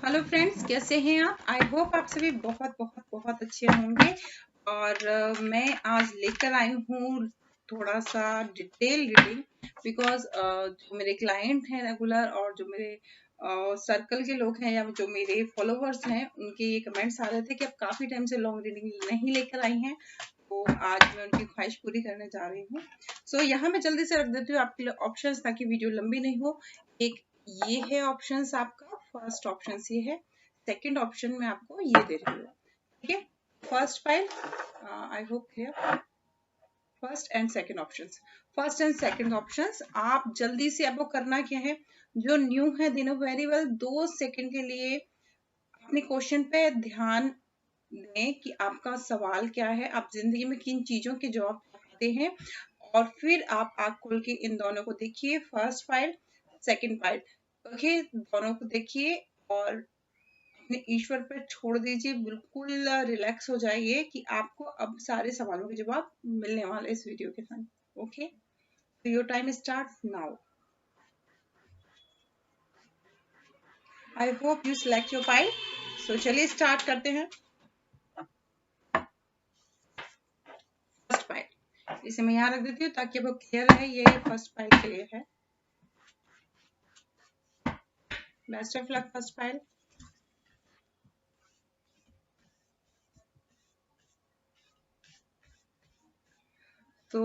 Hello friends, कैसे हैं आप? आई होप आप सभी बहुत बहुत बहुत अच्छे होंगे। और मैं आज लेकर आई हूँ थोड़ा सा डिटेल रीडिंग, बिकॉज जो मेरे क्लाइंट हैं रेगुलर और जो मेरे सर्कल के लोग हैं या जो मेरे फॉलोवर्स हैं, उनके ये कमेंट्स आ रहे थे कि आप काफ़ी टाइम से लॉन्ग रीडिंग नहीं लेकर आई हैं। तो आज मैं उनकी ख्वाहिश पूरी करने जा रही हूँ। सो यहाँ मैं जल्दी से रख देती हूँ आपके लिए ऑप्शंस, ताकि वीडियो लंबी नहीं हो। एक ये है ऑप्शंस आपका, फर्स्ट ऑप्शन ये है, सेकंड ऑप्शन में आपको ये दे रही हूँ। ठीक है, first file, I hope clear. First and second options, first and second options आप जल्दी से, आपको करना क्या है, जो न्यू है they know very well, 2 second के लिए अपने क्वेश्चन पे ध्यान दें कि आपका सवाल क्या है, आप जिंदगी में किन चीजों के जवाब चाहते हैं, और फिर आप आंख खोल के इन दोनों को देखिए, first file second file. Okay, दोनों को देखिए और अपने ईश्वर पर छोड़ दीजिए, बिल्कुल रिलैक्स हो जाइए कि आपको अब सारे सवालों के जवाब मिलने वाले इस वीडियो के साथ। ओके, तो your time start now. I hope you select your file. So चलिए स्टार्ट करते हैं। फर्स्ट फाइल इसे मैं यहाँ रख देती हूँ ताकि वो क्लियर रहे, ये फर्स्ट फाइल के लिए है। Best of luck first file. तो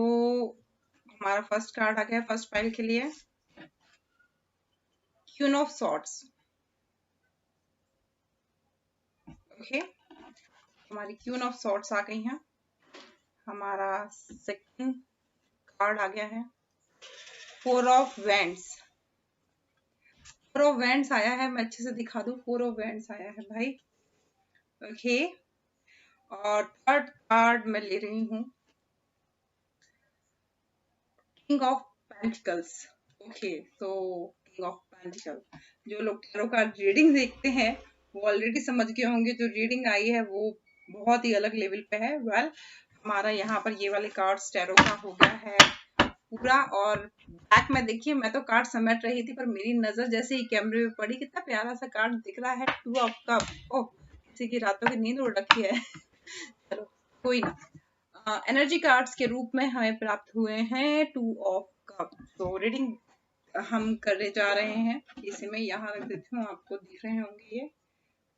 हमारा फर्स्ट कार्ड आ गया फर्स्ट फाइल के लिए, क्वीन ऑफ सॉर्ड्स। ओके, हमारी क्वीन ऑफ सॉर्ड्स आ गई हैं। हमारा सेकंड कार्ड आ गया है four of vends. Four of vends आया है, मैं अच्छे से दिखा दूं, फोर ऑफ वेंड्स आया है भाई। ओके, और थर्ड कार्ड मैं ले रही हूँ किंग ऑफ पेंटिकल्स। ओके, तो किंग ऑफ पेंटिकल, जो लोग टैरो कार्ड रीडिंग देखते हैं वो ऑलरेडी समझ गए होंगे, जो रीडिंग आई है वो बहुत ही अलग लेवल पे है। वेल, हमारा यहाँ पर ये वाले कार्ड्स टैरो का हो गया है पूरा। और बैक में देखिए, मैं तो कार्ड समेट रही थी पर मेरी नजर जैसे ही कैमरे में पड़ी, कितना प्यारा सा कार्ड दिख रहा है, टू ऑफ कप। ओह, किसी की रातों की नींद उड़ रखी है। चलो कोई ना, एनर्जी कार्ड्स के रूप में हमें प्राप्त हुए हैं टू ऑफ कप। तो रीडिंग हम करने जा रहे हैं, इसे मैं यहाँ रख देती हूँ, आपको दिख रहे होंगे ये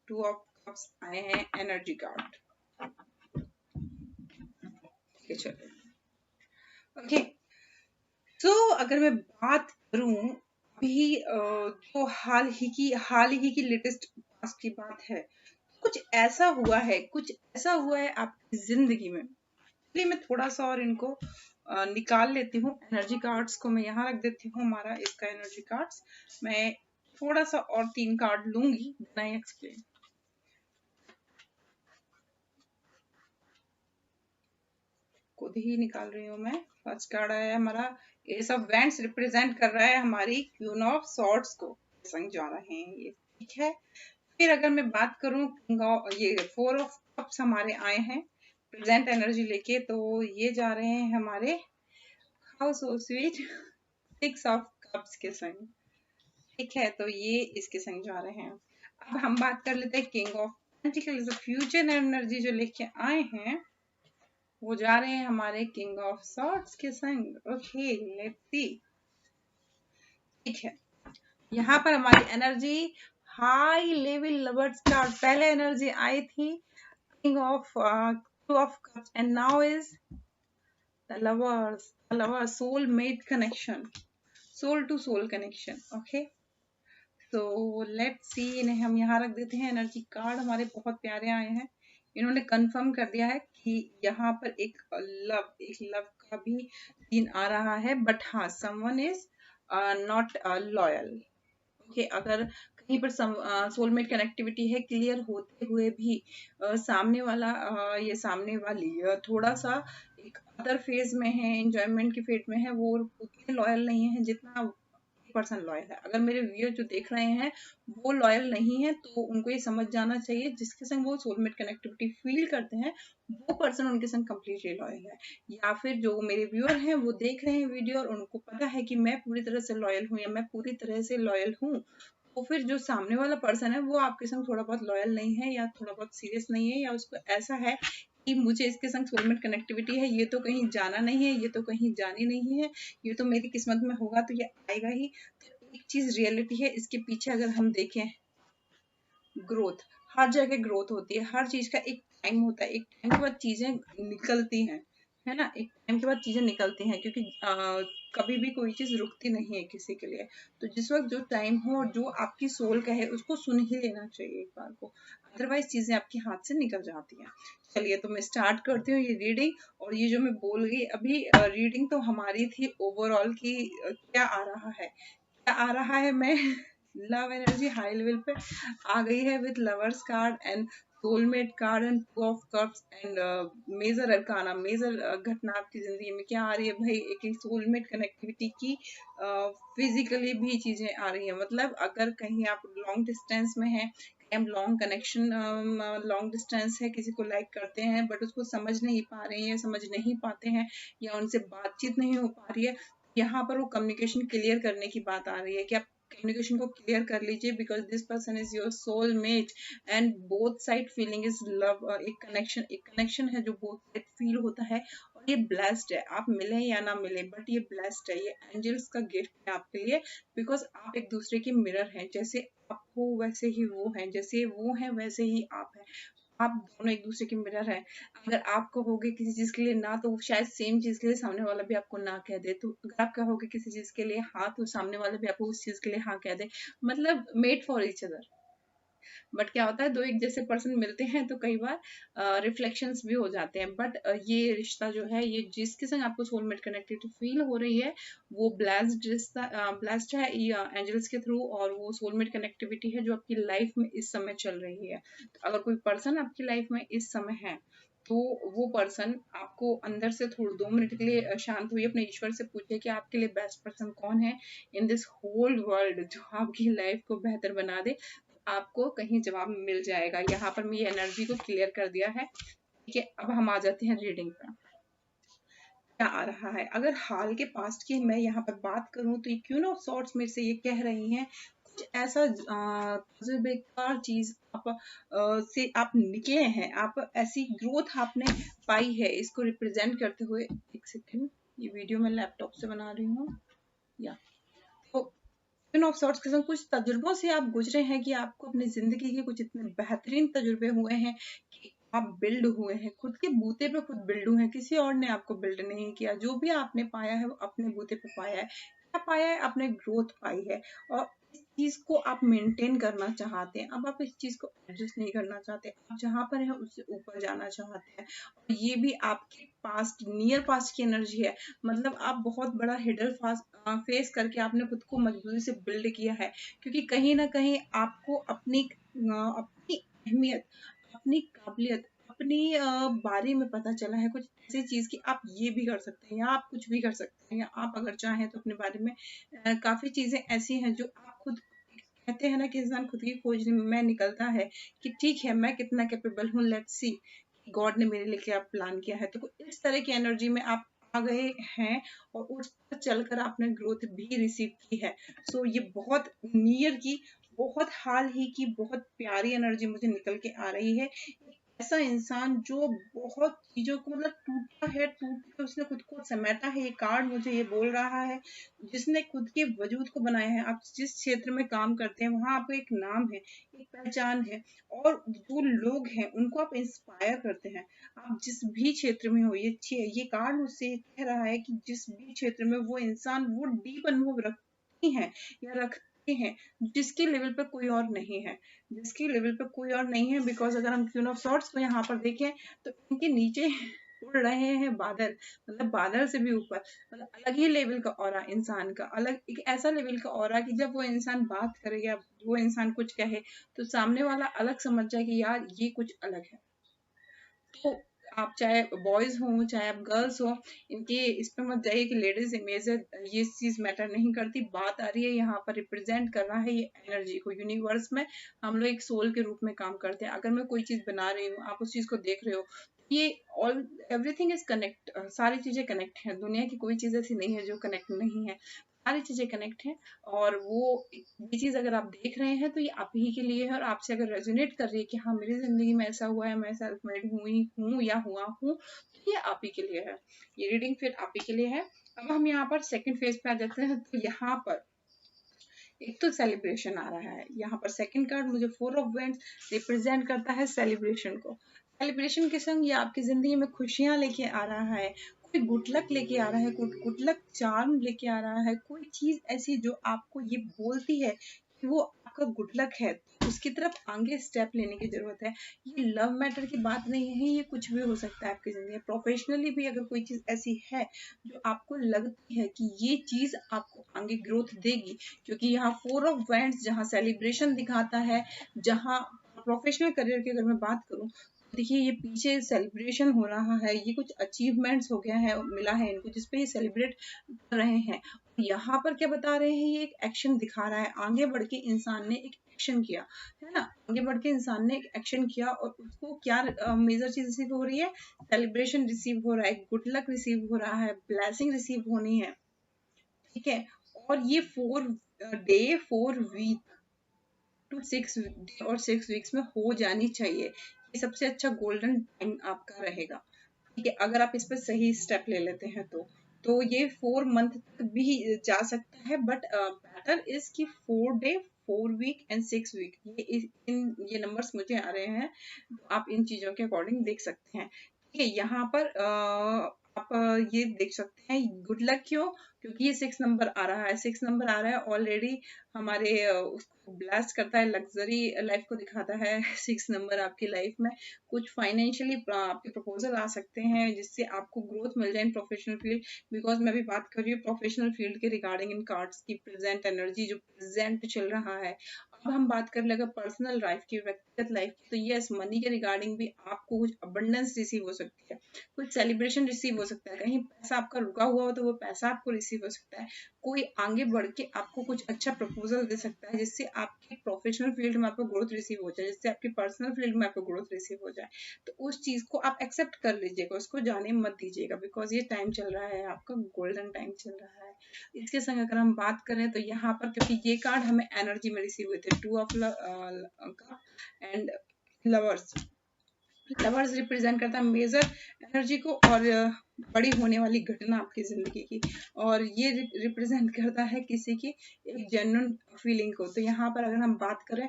टू ऑफ कप्स आए हैं एनर्जी कार्ड। ठीक है, चलो। ओके, तो अगर मैं बात करूं अभी, जो हाल ही की लेटेस्ट पास्ट की बात है, कुछ ऐसा हुआ है, कुछ ऐसा हुआ है आपकी जिंदगी में। इसलिए मैं थोड़ा सा और इनको निकाल लेती हूँ। एनर्जी कार्ड्स को मैं यहाँ रख देती हूँ, हमारा इसका एनर्जी कार्ड्स। मैं थोड़ा सा और 3 कार्ड लूंगी, देन आई एक्सप्लेन। खुद ही निकाल रही हूँ मैं। फर्स्ट कार्ड आया हमारा एस ऑफ वैंड्स, रिप्रेजेंट कर रहा है हमारी क्वीन ऑफ सॉर्ड्स को, संग जा रहे हैं ये। ठीक है, फिर अगर मैं बात करूं ये फोर ऑफ कप्स हमारे आए हैं प्रेजेंट एनर्जी लेके, तो ये जा रहे हैं हमारे how so sweet six of cups के संग। ठीक है, तो ये इसके संग जा रहे हैं। अब हम बात कर लेते हैं king of pentacles, future energy जो लेके आए हैं वो जा रहे हैं हमारे किंग ऑफ सॉर्ड्स के संग। Okay, let's see. ठीक है, यहाँ पर हमारी एनर्जी हाई लेवल लवर्स का पहले एनर्जी आई थी king of two of cups, and now is the lovers soul mate connection, soul to soul connection. Okay, तो लेट्स सी, इन्हें हम यहाँ रख देते हैं। एनर्जी कार्ड हमारे बहुत प्यारे आए हैं, इन्होंने कंफर्म कर दिया है कि यहाँ पर एक लव का भी सीन आ रहा है, बट हाँ, someone is not loyal. Okay, अगर कहीं पर सोलमेट कनेक्टिविटी है, क्लियर होते हुए भी सामने वाला ये सामने वाली थोड़ा सा एक अदर फेज में है, एंजॉयमेंट की फेज में है, वो उतने लॉयल नहीं है जितना पर्सन लॉयल है। अगर मेरे व्यूअर जो देख रहे हैं वो लॉयल नहीं है, तो उनको ये समझ जाना चाहिए जिसके संग वो सोलमेट कनेक्टिविटी फील करते हैं वो पर्सन उनके संग कम्प्लीटली लॉयल है। या फिर जो मेरे व्यूअर हैं वो देख रहे हैं वीडियो और उनको पता है कि मैं पूरी तरह से लॉयल हूँ या मैं पूरी तरह से लॉयल हूँ, तो फिर जो सामने वाला पर्सन है वो आपके संग थोड़ा बहुत लॉयल नहीं है या थोड़ा बहुत सीरियस नहीं है, या उसको ऐसा है कि मुझे इसके संग सोलमेट कनेक्टिविटी है, ये तो कहीं जाना नहीं है, ये तो कहीं जानी नहीं है, ये तो मेरी किस्मत में होगा तो ये आएगा ही। तो एक चीज रियलिटी है इसके पीछे, अगर हम देखें, ग्रोथ, हर जगह ग्रोथ होती है, हर चीज का एक टाइम होता है, एक टाइम के बाद चीजें निकलती हैं, है ना, एक टाइम के बाद चीजें निकलती हैं, क्योंकि कभी भी कोई चीज रुकती नहीं है किसी के लिए। तो जिस वक्त जो टाइम हो और जो आपकी सोल कहे उसको सुन ही लेना चाहिए एक बार को, अदरवाइज चीजें आपके हाथ से निकल जाती हैं। चलिए तो मैं स्टार्ट करती हूँ ये रीडिंग। और ये जो मैं बोल गई अभी, रीडिंग तो हमारी थी ओवरऑल की, क्या आ रहा है, क्या आ रहा है, मैं लव एनर्जी हाई लेवल पे आ गई है with lovers card and soulmate card and two of cups and major arcana. Major घटना आपकी जिंदगी में क्या आ रही है भाई, एक सोलमेट कनेक्टिविटी की फिजिकली भी चीजें आ रही है। मतलब अगर कहीं आप लॉन्ग डिस्टेंस में हैं, हम लॉन्ग कनेक्शन, लॉन्ग डिस्टेंस है, किसी को लाइक करते हैं बट उसको समझ नहीं पा रहे हैं, समझ नहीं पाते हैं, या उनसे बातचीत नहीं हो पा रही है, यहाँ पर वो कम्युनिकेशन क्लियर करने की बात आ रही है कि आप कम्युनिकेशन को क्लियर कर लीजिए, because this person is your soul mate and both side feeling is love. एक कनेक्शन है जो बोथ साइड फील होता है, और ये ब्लेस्ड है, आप मिले या ना मिले बट ये ब्लेस्ड है, ये एंजल्स का गिफ्ट है आपके लिए, बिकॉज आप एक दूसरे के मिरर हैं, जैसे आप हो वैसे ही वो हैं, जैसे वो हैं वैसे ही आप हैं, आप दोनों एक दूसरे के मिरर हैं। अगर आप कहोगे किसी चीज के लिए ना, तो शायद सेम चीज के लिए सामने वाला भी आपको ना कह दे, तो अगर आप कहोगे किसी चीज के लिए हाँ, तो सामने वाला भी आपको उस चीज के लिए हाँ कह दे। मतलब made for each other. But क्या होता है, दो एक जैसे पर्सन मिलते हैं तो कई बार रिफ्लेक्शंस भी हो जाते हैं, बट ये रिश्ता जो है, ये जिसके संग आपको सोलमेट कनेक्टेड फील हो रही है, वो ब्लेस्ड रिश्ता, ब्लेस्ड है एंजल्स के थ्रू, और वो सोलमेट कनेक्टिविटी है जो आपकी लाइफ में इस समय चल रही है। तो अगर कोई पर्सन आपकी लाइफ में इस समय है, तो वो पर्सन आपको अंदर से थोड़ी 2 मिनट के लिए शांत हुई अपने ईश्वर से पूछे कि आपके लिए बेस्ट पर्सन कौन है इन दिस होल वर्ल्ड, जो आपकी लाइफ को बेहतर बना दे। आपको कहीं जवाब मिल जाएगा। यहाँ पर मैं ये एनर्जी को क्लियर कर दिया है। ठीक है, अब हम आ जाते हैं रीडिंग पर। क्या आ रहा है, अगर हाल के पास्ट की मैं यहाँ पर बात करूं, तो ये क्यों ना सॉर्ट्स मेरे से ये कह रही हैं, कुछ ऐसा तजुर्बेकार चीज आप से आप निकले हैं, आप ऐसी ग्रोथ आपने पाई है, इसको रिप्रेजेंट करते हुए। एक सेकेंड, ये वीडियो मैं लैपटॉप से बना रही हूँ, या तो क्वीन ऑफ सॉर्ट्स के संग कुछ तजुर्बों से आप गुजरे हैं कि आपको अपनी जिंदगी के कुछ इतने बेहतरीन तजुर्बे हुए हैं कि आप बिल्ड हुए हैं, खुद के बूते पे खुद बिल्ड हुए हैं, किसी और ने आपको बिल्ड नहीं किया। जो भी आपने पाया है वो अपने बूते पे पाया है। क्या पाया है, आपने ग्रोथ पाई है, और इस चीज को आप मेंटेन करना चाहते हैं। अब आप इस चीज को एडजस्ट नहीं करना चाहते, आप जहां पर हैं उससे ऊपर जाना चाहते हैं। और ये भी आपके पास्ट, नियर पास्ट की एनर्जी है। मतलब आप बहुत बड़ा हिडन फेस करके आपने खुद को मजबूरी से बिल्ड किया है, क्योंकि कहीं ना कहीं आपको अपनी अहमियत, अपनी काबिलियत, अपनी बारे में पता चला है, कुछ ऐसी चीज की आप ये भी कर सकते हैं, या आप कुछ भी कर सकते हैं, या आप अगर चाहें तो अपने बारे में काफी चीजें ऐसी हैं जो आप खुद, कहते हैं ना कि इंसान खुद की खोज में निकलता है कि ठीक है मैं कितना कैपेबल हूँ, लेट्स सी गॉड ने मेरे लिए क्या प्लान किया है। तो इस तरह की एनर्जी में आप आ गए हैं, और उस पर चलकर आपने ग्रोथ भी रिसीव की है। सो ये बहुत नियर की, बहुत हाल ही की बहुत प्यारी एनर्जी मुझे निकल के आ रही है। ऐसा इंसान जो बहुत चीजों को, मतलब टूटा है, टूट के उसने खुद को समेटा है, ये कार्ड मुझे ये बोल रहा है, जिसने खुद के वजूद को बनाया है। आप जिस क्षेत्र में काम करते हैं वहां आपको एक नाम है, एक पहचान है, और जो लोग हैं उनको आप इंस्पायर करते हैं। आप जिस भी क्षेत्र में हो, ये कार्ड मुझसे कह रहा है कि जिस भी क्षेत्र में वो इंसान वो डीप अनुभव रखती हैं या रखते हैं, जिसके लेवल पे कोई और नहीं है, जिसकी लेवल पे कोई और नहीं है। बिकॉज अगर हम क्वीन ऑफ सॉर्ट्स को यहाँ पर देखें, तो इनके नीचे उड़ रहे हैं बादल, मतलब बादल से भी ऊपर, मतलब अलग ही लेवल का ऑरा, इंसान का अलग एक ऐसा लेवल का ऑरा कि जब वो इंसान बात करे या वो इंसान कुछ कहे, तो सामने वाला अलग समझ जाए कि यार ये कुछ अलग है। तो आप चाहे बॉयज हो चाहे आप गर्ल्स हो, इनके इस पे मत जाइए कि लेडीज इमेज है, ये चीज मैटर नहीं करती। बात आ रही है यहाँ पर रिप्रेजेंट कर रहा है ये एनर्जी को। यूनिवर्स में हम लोग एक सोल के रूप में काम करते हैं। अगर मैं कोई चीज बना रही हूँ, आप उस चीज को देख रहे हो, ये ऑल एवरीथिंग इज कनेक्ट, सारी चीजें कनेक्ट है। दुनिया की कोई चीज ऐसी नहीं है जो कनेक्ट नहीं है। सारी चीजें कनेक्ट हैं। और वो ये चीज अगर आप देख रहे हैं तो ये आप ही के लिए है, और आपसे अगर रेजोनेट कर रही है कि हाँ मेरी जिंदगी में ऐसा हुआ है, मैं सेल्फ मेड हुई हूँ या हुआ हूँ, तो ये आप ही के लिए है, ये रीडिंग फिर आप ही के लिए है। अब हम यहाँ पर सेकंड फेज पे आ जाते हैं। तो यहाँ पर एक तो सेलिब्रेशन आ रहा है, यहाँ पर सेकंड कार्ड मुझे 4 ऑफ वैंड्स रिप्रेजेंट करता है सेलिब्रेशन को। सेलिब्रेशन के संग ये आपकी जिंदगी में खुशियां लेके आ रहा है, कोई गुड लक लेके आ रहा है, गुड लक चार्म लेके आ रहा है, कोई चीज ऐसी जो आपको ये बोलती है कि वो आपका गुड लक है, तो उसकी तरफ आगे स्टेप लेने की जरूरत है। ये लव मैटर की बात नहीं है, ये कुछ भी हो सकता है आपकी जिंदगी में। प्रोफेशनली भी अगर कोई चीज ऐसी है जो आपको लगती है कि ये चीज आपको आगे ग्रोथ देगी, क्योंकि यहाँ 4 ऑफ वैंड्स जहाँ सेलिब्रेशन दिखाता है, जहाँ प्रोफेशनल करियर की अगर मैं बात करूँ, देखिए ये पीछे सेलिब्रेशन हो रहा है, ये कुछ अचीवमेंट्स हो गया है, मिला है इनको जिसपे ये सेलिब्रेट कर रहे हैं। यहाँ पर क्या बता रहे हैं, ये एक एक्शन दिखा रहा है, आगे बढ़ के इंसान ने एक एक्शन किया, है ना, आगे बढ़ के इंसान ने एक एक्शन किया और उसको क्या मेजर चीज रिसीव हो रही है, सेलिब्रेशन रिसीव हो रहा है, गुड लक रिसीव हो रहा है, ब्लेसिंग रिसीव होनी है, ठीक है। और ये 4 वीक टू 6 डे और 6 वीक्स में हो जानी चाहिए, ये सबसे अच्छा गोल्डन टाइम आपका रहेगा, ठीक है, अगर आप इस पर सही स्टेप ले लेते हैं तो ये 4 मंथ तक भी जा सकता है, बट बेटर इज कि 4 डे 4 वीक एंड 6 वीक, ये नंबर्स मुझे आ रहे हैं, तो आप इन चीजों के अकॉर्डिंग देख सकते हैं, ठीक है। यहाँ पर आप ये देख सकते हैं गुड लक क्यों, क्योंकि ये 6 नंबर आ रहा है, 6 नंबर आ रहा है ऑलरेडी हमारे उसको ब्लास्ट करता है, लग्जरी लाइफ को दिखाता है। 6 नंबर आपकी लाइफ में कुछ फाइनेंशियली आपके प्रपोजल आ सकते हैं जिससे आपको ग्रोथ मिल जाए इन प्रोफेशनल फील्ड, बिकॉज मैं भी बात कर रही हूँ प्रोफेशनल फील्ड के रिगार्डिंग इन कार्ड्स की प्रेजेंट एनर्जी जो प्रेजेंट चल रहा है। अब हम बात कर लेंगे पर्सनल लाइफ की, व्यक्तिगत लाइफ की, तो यस मनी के रिगार्डिंग भी आपको कुछ अबंडेंस रिसीव हो सकती है, कुछ सेलिब्रेशन रिसीव हो सकता है, कहीं पैसा आपका रुका हुआ हो तो वो पैसा आपको रिसीव हो सकता है, कोई आगे बढ़ के आपको कुछ अच्छा प्रपोजल दे सकता है जिससे आपकी प्रोफेशनल फील्ड में आपको ग्रोथ रिसीव हो जाए, जिससे आपकी पर्सनल फील्ड में आपको ग्रोथ रिसीव हो जाए, तो उस चीज को आप एक्सेप्ट कर लीजिएगा, उसको जाने मत दीजिएगा, बिकॉज ये टाइम चल रहा है आपका गोल्डन टाइम चल रहा है। इसके संग अगर हम बात करें तो यहाँ पर क्योंकि ये कार्ड हमें एनर्जी में रिसीव हुए थे, 2 of and lovers, lovers represent करता है मेजर एनर्जी को और बड़ी होने वाली घटना आपकी जिंदगी की, और ये रिप्रेजेंट करता है किसी की एक जेन्युइन फीलिंग को। तो यहाँ पर अगर हम बात करें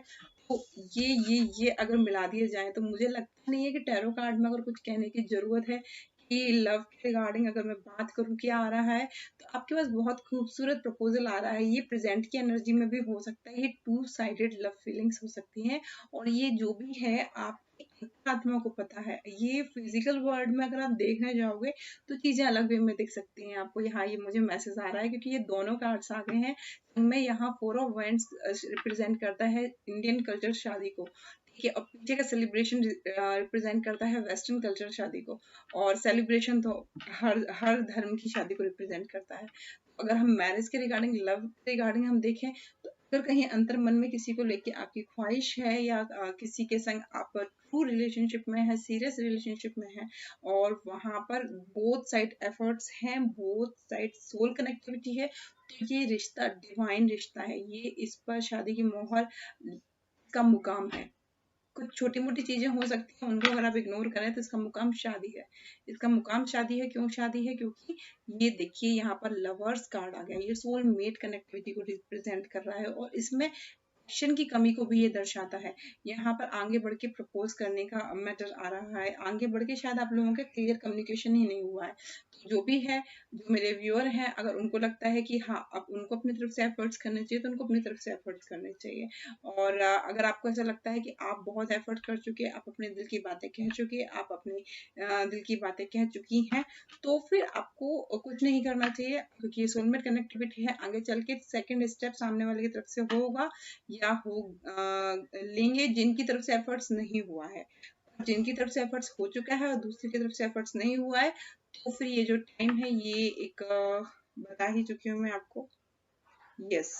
तो ये अगर मिला दिए जाए तो मुझे लगता नहीं है कि टैरो कार्ड में अगर कुछ कहने की जरूरत है कि लव के रिगार्डिंग अगर मैं बात करूं क्या आ रहा है, तो आपके पास बहुत खूबसूरत प्रपोजल आ रहा है, ये प्रेजेंट की एनर्जी में भी हो सकता है, ये 2 साइडेड लव फीलिंग्स हो सकती हैं, और ये जो भी है आपकी आत्मा को पता है। ये फिजिकल वर्ल्ड में अगर आप देखने जाओगे तो चीजें अलग वे में दिख सकती हैं आपको। यहाँ ये मुझे मैसेज आ रहा है क्योंकि ये दोनों कार्ड्स आ गए हैं, इनमें यहाँ 4 ऑफ वैंड्स रिप्रेजेंट करता है इंडियन कल्चर शादी को, ठीक है, और पीछे का सेलिब्रेशन रिप्रेजेंट करता है वेस्टर्न कल्चर शादी को, और सेलिब्रेशन तो हर धर्म की शादी को रिप्रेजेंट करता है। अगर हम मैरिज के रिगार्डिंग लव के रिगार्डिंग हम देखें तो अगर कहीं अंतर मन में किसी को लेके आपकी ख्वाहिश है या किसी के संग आप ट्रू रिलेशनशिप में है, सीरियस रिलेशनशिप में है, और वहां पर बोथ साइड एफर्ट्स हैं, बोथ साइड सोल कनेक्टिविटी है, तो ये रिश्ता डिवाइन रिश्ता है, ये इस पर शादी की मोहर का मुकाम है। कुछ छोटी मोटी चीजें हो सकती हैं उनको अगर आप इग्नोर करें तो इसका मुकाम शादी है, इसका मुकाम शादी है। क्यों शादी है, क्योंकि ये देखिए यहाँ पर लवर्स कार्ड आ गया, ये सोलमेट कनेक्टिविटी को रिप्रेजेंट कर रहा है, और इसमें एक्शन की कमी को भी ये दर्शाता है। यहाँ पर आगे बढ़ के प्रपोज करने का मैटर आ रहा है, आगे बढ़ के शायद आप लोगों के क्लियर कम्युनिकेशन ही नहीं हुआ है। तो जो भी है, जो मेरे व्यूअर हैं, अगर उनको लगता है कि हाँ अब उनको अपनी तरफ से एफर्ट्स करने चाहिए तो उनको अपनी तरफ से एफर्ट्स करने चाहिए, और अगर आपको ऐसा लगता है कि आप बहुत एफर्ट कर चुके हैं, आप अपने दिल की बातें कह चुके हैं, आप अपने दिल की बातें कह चुकी हैं, तो फिर आपको कुछ नहीं करना चाहिए, क्योंकि ये सोलमेट कनेक्टिविटी है। आगे चल के सेकंड स्टेप सामने वाले की तरफ से होगा या हो लेंगे जिनकी तरफ से एफर्ट्स नहीं हुआ है, जिनकी तरफ से एफर्ट्स हो चुका है और दूसरी की तरफ से एफर्ट्स नहीं हुआ है, तो फिर ये जो टाइम है ये एक बता ही चुकी हूँ मैं आपको, यस,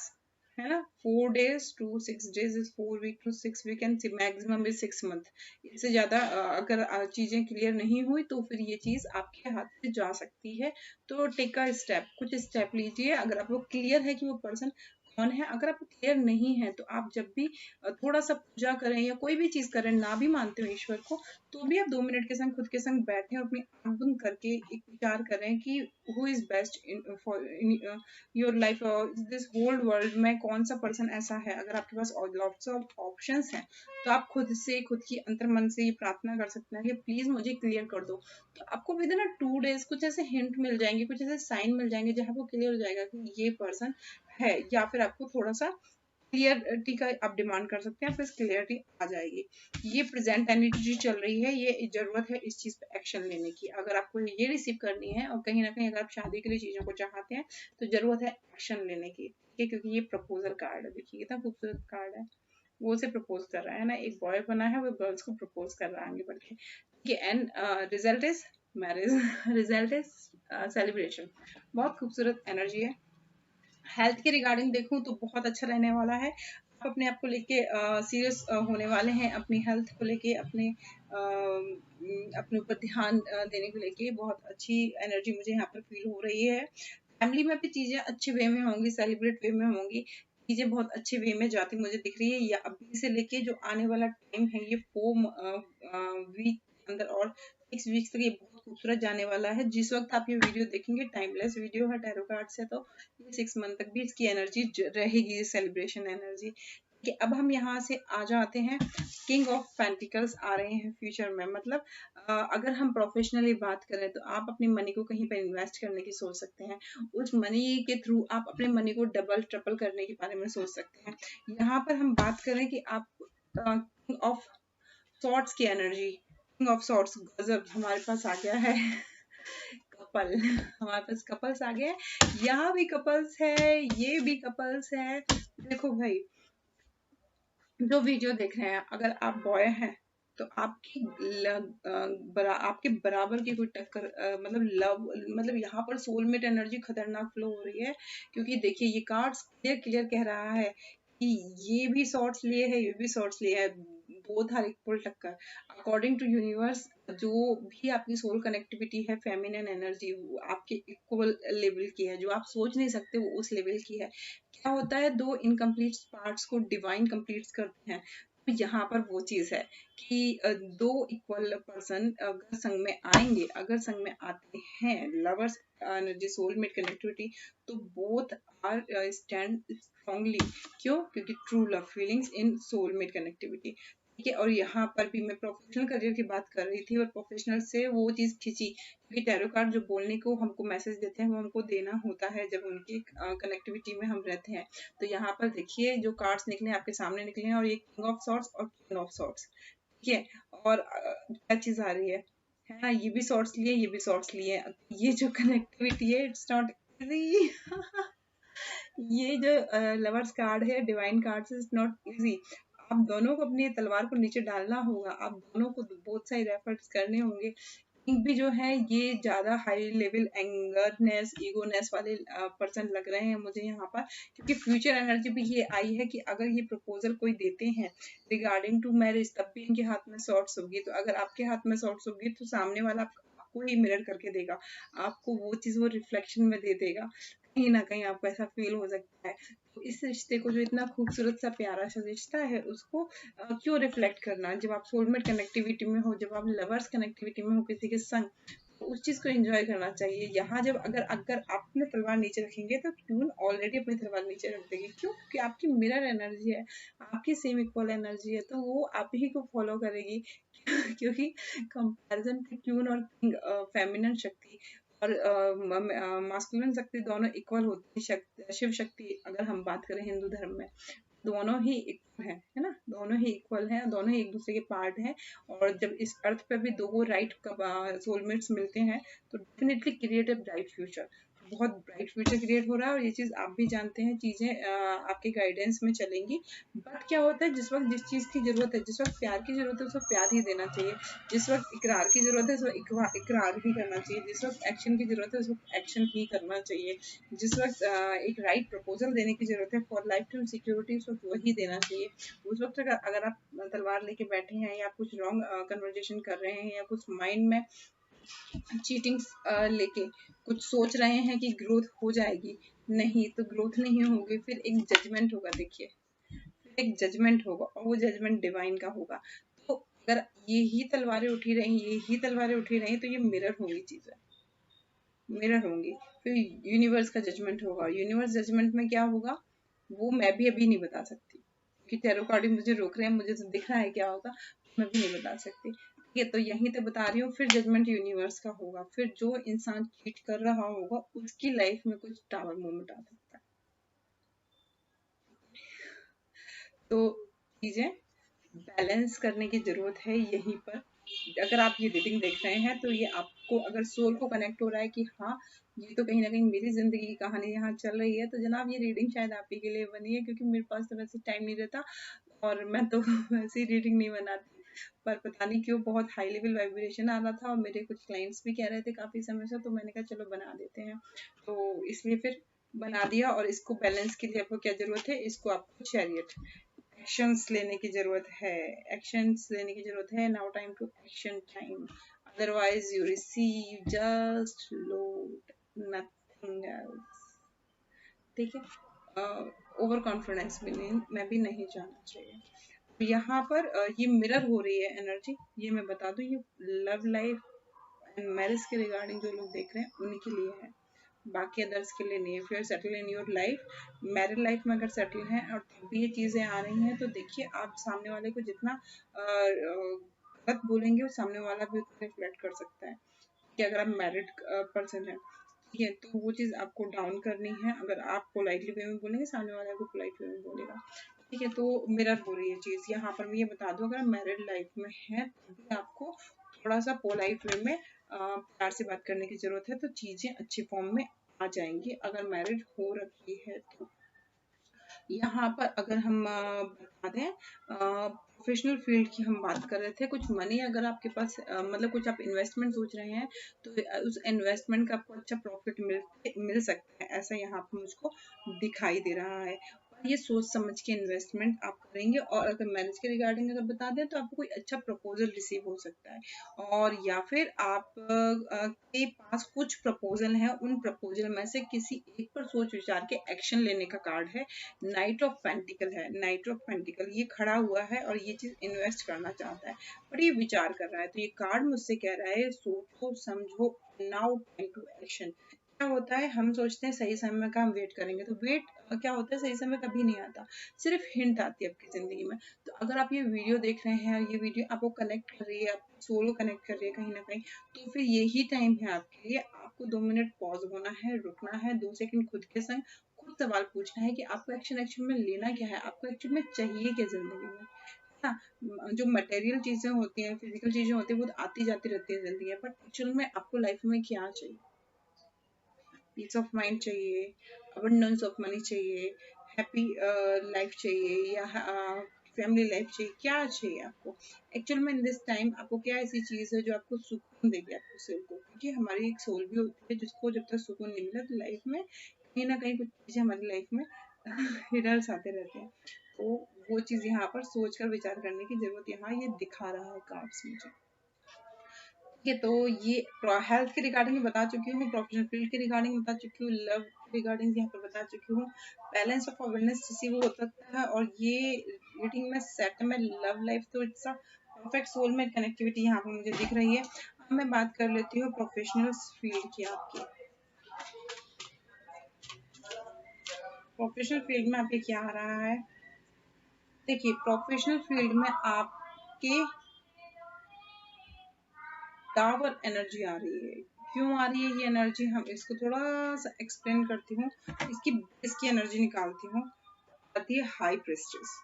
है ना। 4 days to 6 days is 4 week to 6 week and maximum is 6 month। इससे ज्यादा अगर चीजें क्लियर नहीं हुई तो फिर ये चीज आपके हाथ से जा सकती है। तो टेक अ स्टेप, कुछ स्टेप लीजिए। अगर आपको क्लियर है कि वो पर्सन कौन है, अगर आपको क्लियर नहीं है तो आप जब भी थोड़ा सा पूजा करें या कोई भी चीज करें, ना भी मानते हो ईश्वर को, तो भी आप 2 मिनट के संग खुद के संग बैठे और अपनी आंख बंद करके एक विचार करें कि who is best in your life, this whole world में कौन सा पर्सन ऐसा है। अगर आपके पास लॉट्स ऑफ ऑप्शंस हैं तो आप खुद से, खुद की अंतर मन से ये प्रार्थना कर सकते हैं कि प्लीज मुझे क्लियर कर दो। तो आपको विद इन 2 days कुछ ऐसे हिंट मिल जाएंगे, कुछ ऐसे साइन मिल जाएंगे जहाँ वो क्लियर हो जाएगा कि ये पर्सन है। या फिर आपको थोड़ा सा क्लियरिटी का आप डिमांड कर सकते हैं, फिर क्लियरिटी आ जाएगी। ये प्रेजेंट एनर्जी चल रही है, ये जरूरत है इस चीज पे एक्शन लेने की। अगर आपको ये रिसीव करनी है और कहीं ना कहीं अगर आप शादी के लिए चीजों को चाहते हैं तो जरूरत है एक्शन लेने की, ठीक है। क्योंकि ये प्रपोजल कार्ड है, देखिए कितना खूबसूरत कार्ड है। वो उसे प्रपोज कर रहा है ना, एक बॉय बना है वो गर्ल्स को प्रपोज कर रहा है आगे बढ़ के, ठीक है। And result is marriage, result is celebration. बहुत खूबसूरत एनर्जी है। हेल्थ के रिगार्डिंग देखूं तो बहुत अच्छा रहने वाला है। आप अपने आप को लेके सीरियस होने वाले हैं, अपनी हेल्थ को लेके, अपने ऊपर ध्यान देने को लेके बहुत अच्छी एनर्जी मुझे यहाँ पर फील हो रही है। फैमिली में भी चीजें अच्छे वे में होंगी, सेलिब्रेट वे में होंगी, चीजें बहुत अच्छे वे में जाती मुझे दिख रही है। या अभी से लेके जो आने वाला टाइम है, ये 4 वीक के अंदर और 6 वीक्स तक ये बहुत खूबसूरत जाने वाला है। जिस वक्त आप ये वीडियो देखेंगे, टाइमलेस वीडियो है टैरो कार्ड से, तो 6 मंथ तक भी इसकी एनर्जी रहेगी, सेलिब्रेशन एनर्जी। कि अब हम यहाँ से आ जाते हैं, किंग ऑफ पेंटिकल्स आ रहे हैं फ्यूचर में। मतलब अगर हम प्रोफेशनली बात करें तो आप अपनी मनी को कहीं पर इन्वेस्ट करने की सोच सकते हैं। उस मनी के थ्रू आप अपने मनी को डबल ट्रिपल करने के बारे में सोच सकते हैं। यहाँ पर हम बात करें कि आप किंग ऑफ सॉर्ट्स की एनर्जी, किंग ऑफ सॉर्ट्स, गजब हमारे पास आ गया है। कपल, हमारे पास कपल्स आ गए, यहाँ भी कपल्स है, ये भी कपल्स है। देखो भाई, जो वीडियो देख रहे हैं, अगर आप बॉय हैं तो आपके बराबर की कोई टक्कर, मतलब लव, मतलब यहाँ पर सोलमेट एनर्जी खतरनाक फ्लो हो रही है। क्योंकि देखिए ये कार्ड्स क्लियर क्लियर कह रहा है कि ये भी शॉर्ट्स लिए है, ये भी शॉर्ट्स लिए है, बोथ आर इक्वल टक्कर। अकॉर्डिंग टू यूनिवर्स, जो भी आपकी सोल कनेक्टिविटी है, फेमिनिन एनर्जी, वो आपके इक्वल लेवल की है। जो आप सोच नहीं सकते वो उस लेवल की है। क्या होता है, दो इनकम्प्लीट पार्ट्स को डिवाइन कंप्लीट करते हैं। तो यहाँ पर वो चीज है कि दो इक्वल पर्सन अगर संग में आएंगे, अगर संग में आते हैं, लवर्स एनर्जी, सोलमेट कनेक्टिविटी, तो बोथ आर स्टैंड स्ट्रांगली। क्यों? क्योंकि true love feelings in soulmate connectivity, ठीक है। और यहाँ पर भी मैं प्रोफेशनल करियर की बात कर रही थी और प्रोफेशनल से वो चीज खींची, क्योंकि टैरो कार्ड जो बोलने को हमको मैसेज देते हैं वो हमको देना होता है जब उनकी कनेक्टिविटी में हम रहते हैं। तो यहाँ पर देखिए जो कार्ड्स निकले आपके सामने निकले हैं, और ये किंग ऑफ सॉर्ट्स और क्वीन ऑफ सॉर्ट्स, ठीक है। और क्या चीज आ रही है ना, ये भी सॉर्ट्स लिए, ये भी सॉर्ट्स लिए। ये जो कनेक्टिविटी है, इट्स नॉट इजी। ये जो लवर्स कार्ड है, divine card, is not easy. आप दोनों को अपनी तलवार को नीचे डालना होगा, आप दोनों को बोथ साइड एफर्ट्स करने होंगे। किंग भी जो है ये ज्यादा हाई लेवल एंगरनेस, ईगोनेस वाले पर्सन लग रहे हैं मुझे यहाँ पर। क्योंकि फ्यूचर एनर्जी भी ये आई है कि अगर ये प्रपोजल कोई देते हैं रिगार्डिंग टू मैरिज, तब भी इनके हाथ में सॉर्ट्स होगी। तो अगर आपके हाथ में सॉर्ट्स होगी तो सामने वाला आपको ही मिरर करके देगा, आपको वो चीज वो रिफ्लेक्शन में दे देगा। कहीं ना कहीं आपको ऐसा फील हो सकता है। तो इस रिश्ते को, जो इतना खूबसूरत सा प्यारा सा रिश्ता है, उसको क्यों रिफ्लेक्ट करना। जब आप सोलमेट कनेक्टिविटी में हो, जब आप लवर्स कनेक्टिविटी में हो किसी के संग, तो उस चीज को एंजॉय करना चाहिए। यहाँ जब अगर अगर आप अपने तलवार नीचे रखेंगे तो ट्यून ऑलरेडी अपनी तलवार नीचे रख देगी। क्यों? क्योंकि आपकी मिरर एनर्जी है, आपकी सेम इक्वल एनर्जी है, तो वो आप ही को फॉलो करेगी। क्योंकि कंपैरिजन की ट्यून और फेमिनिन शक्ति और मास्कुलिन शक्ति दोनों इक्वल होती है। शिव शक्ति अगर हम बात करें हिंदू धर्म में, दोनों ही इक्वल है ना, दोनों ही इक्वल हैं, दोनों ही एक दूसरे के पार्ट हैं। और जब इस अर्थ पे भी दो राइट सोलमेट्स मिलते हैं तो definitely create a bright future. बहुत ब्राइट फ्यूचर क्रिएट हो रहा है और ये चीज़ आप भी जानते हैं, चीज़ें आपके गाइडेंस में चलेंगी। बट क्या होता है, जिस वक्त जिस चीज़ की ज़रूरत है, जिस वक्त प्यार की ज़रूरत है उस वक्त प्यार ही देना चाहिए, जिस वक्त इकरार की ज़रूरत है उस वक्त इकरार ही करना चाहिए, जिस वक्त एक्शन की ज़रूरत है उस वक्त एक्शन ही करना चाहिए, जिस वक्त एक राइट प्रपोजल देने की ज़रूरत है फॉर लाइफ टाइम सिक्योरिटी उस वक्त वही देना चाहिए। उस वक्त अगर आप तलवार लेके बैठे हैं या कुछ रॉन्ग कन्वर्जेशन कर रहे हैं या कुछ माइंड में चीटिंग लेके कुछ सोच रहे हैं कि ग्रोथ हो जाएगी, नहीं तो ग्रोथ नहीं होगी, फिर एक जजमेंट होगा। देखिए, फिर एक जजमेंट होगा और वो जजमेंट डिवाइन का होगा। तो अगर यही तलवारें उठी रही, यही तलवारें उठी रही, तो ये मिरर होंगी, चीजें मिरर होंगी। फिर यूनिवर्स का जजमेंट होगा। यूनिवर्स जजमेंट में क्या होगा वो मैं भी अभी नहीं बता सकती, क्योंकि टैरो कार्ड मुझे रोक रहे हैं, मुझे तो दिख रहा है क्या होगा, मैं भी नहीं बता सकती। ये तो यहीं तक बता रही हूँ। फिर जजमेंट यूनिवर्स का होगा। फिर जो इंसान चीट कर रहा होगा उसकी लाइफ में कुछ टावर मोमेंट आ सकता है। तो चीजें बैलेंस करने की जरूरत है यहीं पर। अगर आप ये रीडिंग देख रहे हैं तो ये आपको अगर सोल को कनेक्ट हो रहा है कि हाँ ये तो कहीं ना कहीं मेरी जिंदगी की कहानी यहाँ चल रही है, तो जनाब ये रीडिंग शायद आप ही के लिए बनी है, क्योंकि मेरे पास तो वैसे टाइम नहीं रहता और मैं तो वैसे ही रीडिंग नहीं बनाती। पर पता नहीं क्यों बहुत हाई लेवल वाइब्रेशन आ रहा था और मेरे कुछ क्लाइंट्स भी कह रहे थे काफी समय से, तो मैंने कहा चलो बना देते हैं, तो इसलिए फिर बना दिया। और इसको बैलेंस के लिए आपको क्या जरूरत है, इसको आपको चैरियट एक्शंस लेने की जरूरत है, एक्शंस लेने की जरूरत है। Now time to action time, otherwise you receive just load, nothing else. ठीक है, ओवर कॉन्फिडेंस भी नहीं, मैं भी नहीं जाना चाहिए। यहाँ पर ये मिरर हो रही है एनर्जी, ये मैं बता दूं, ये लव लाइफ एंड मैरिज के रिगार्डिंग जो लोग देख रहे हैं उन्हीं के लिए है, बाकी अदर्स के लिए नहीं है। फिर settle in your life, married life में अगर सेटल हैं और तब भी ये चीज़ें आ रही हैं, तो देखिए आप सामने वाले को जितना गलत बोलेंगे वो सामने वाला भी उतना रिफ्लेक्ट कर सकता है। कि अगर आप मैरिड पर्सन है, ठीक है, तो वो चीज़ आपको डाउन करनी है। अगर आप पोलाइटली वे में बोलेंगे सामने वाला को पोलाइट वे में बोलेगा, ठीक है। तो मिरर हो रही है चीज़। यहाँ पर मैं ये बता दूं, अगर मैरिड लाइफ में है तो भी आपको थोड़ा सा पोलाइट वे में प्यार से बात करने की जरूरत है, तो चीजें अच्छी फॉर्म में आ जाएंगी। अगर मैरिड हो रखी है तो यहाँ पर अगर हम बता दें, प्रोफेशनल फील्ड की हम बात कर रहे थे, कुछ मनी अगर आपके पास मतलब कुछ आप इन्वेस्टमेंट सोच रहे हैं, तो उस इन्वेस्टमेंट का आपको अच्छा प्रॉफिट मिल सकता है, ऐसा यहाँ पर मुझको दिखाई दे रहा है। ये सोच समझ के इन्वेस्टमेंट आप करेंगे। और अगर मैरिज के रिगार्डिंग अगर बता दें, तो आपको कोई अच्छा प्रपोजल रिसीव हो सकता है, और या फिर आप के पास कुछ प्रपोजल हैं, उन प्रपोजल में से किसी एक पर सोच विचार के एक्शन लेने का कार्ड है। नाइट ऑफ पेंटिकल है, नाइट ऑफ पेंटिकल ये खड़ा हुआ है और ये चीज इन्वेस्ट करना चाहता है, पर ये विचार कर रहा है। तो ये कार्ड मुझसे कह रहा है सोचो समझो, नाउ टाइम टू एक्शन। क्या होता है, हम सोचते हैं सही समय का हम वेट करेंगे, तो वेट क्या होता है, सही समय कभी नहीं आता, सिर्फ हिंट आती है आपकी जिंदगी में। तो अगर आप ये वीडियो देख रहे हैं, ये वीडियो आपको कनेक्ट कर रही है, आपको सोलो कनेक्ट कर रही है कहीं ना कहीं, तो फिर यही टाइम है आपके लिए। आपको 2 मिनट पॉज होना है, रुकना है, 2 सेकंड खुद के संग खुद सवाल पूछना है कि आपको एक्शन में लेना क्या है, आपको एक्चुअल में चाहिए क्या जिंदगी में। हाँ, जो मटेरियल चीजें होती हैं, फिजिकल चीजें होती हैं, वो तो आती जाती रहती है जिंदगी में, बट एक्चुअल में आपको लाइफ में क्या चाहिए। पीस ऑफ माइंड चाहिए, अबंडेंस ऑफ मनी चाहिए, हैप्पी लाइफ चाहिए, या फैमिली लाइफ चाहिए, क्या चाहिए आपको एक्चुअल में इन दिस टाइम। आपको क्या ऐसी चीज है जो आपको सुकून देगी आपको सोल को, क्योंकि हमारी एक सोल भी होती है जिसको जब तक सुकून नहीं मिला, तो लाइफ में कहीं ना कहीं कुछ चीजें हमारी लाइफ में हिडल्स आते रहते हैं। तो वो चीज यहाँ पर सोच कर विचार करने की जरूरत यहाँ ये दिखा रहा है कार्ड्स मुझे। ठीक है, तो ये हेल्थ के रिगार्डिंग बता चुकी हूँ, प्रोफेशनल फील्ड के रिगार्डिंग बता चुकी हूँ, लव के रिगार्डिंग यहाँ पर बता चुकी हूँ, बैलेंस ऑफ अवेयरनेस रिसीव हो सकता है। और ये रीडिंग में सेट में लव लाइफ, तो it's a perfect soulmate connectivity यहाँ पर मुझे दिख रही है। अब मैं बात कर लेती हूँ प्रोफेशनल फील्ड की आपकी। प्रोफेशनल फील्ड में आपके क्या आ रहा है, देखिए प्रोफेशनल फील्ड में आपके टावर एनर्जी आ रही है। क्यों आ रही है ये एनर्जी, हम इसको थोड़ा सा एक्सप्लेन करती हूँ, इसकी एनर्जी निकालती हूँ। आती है हाई प्रेस्टिस,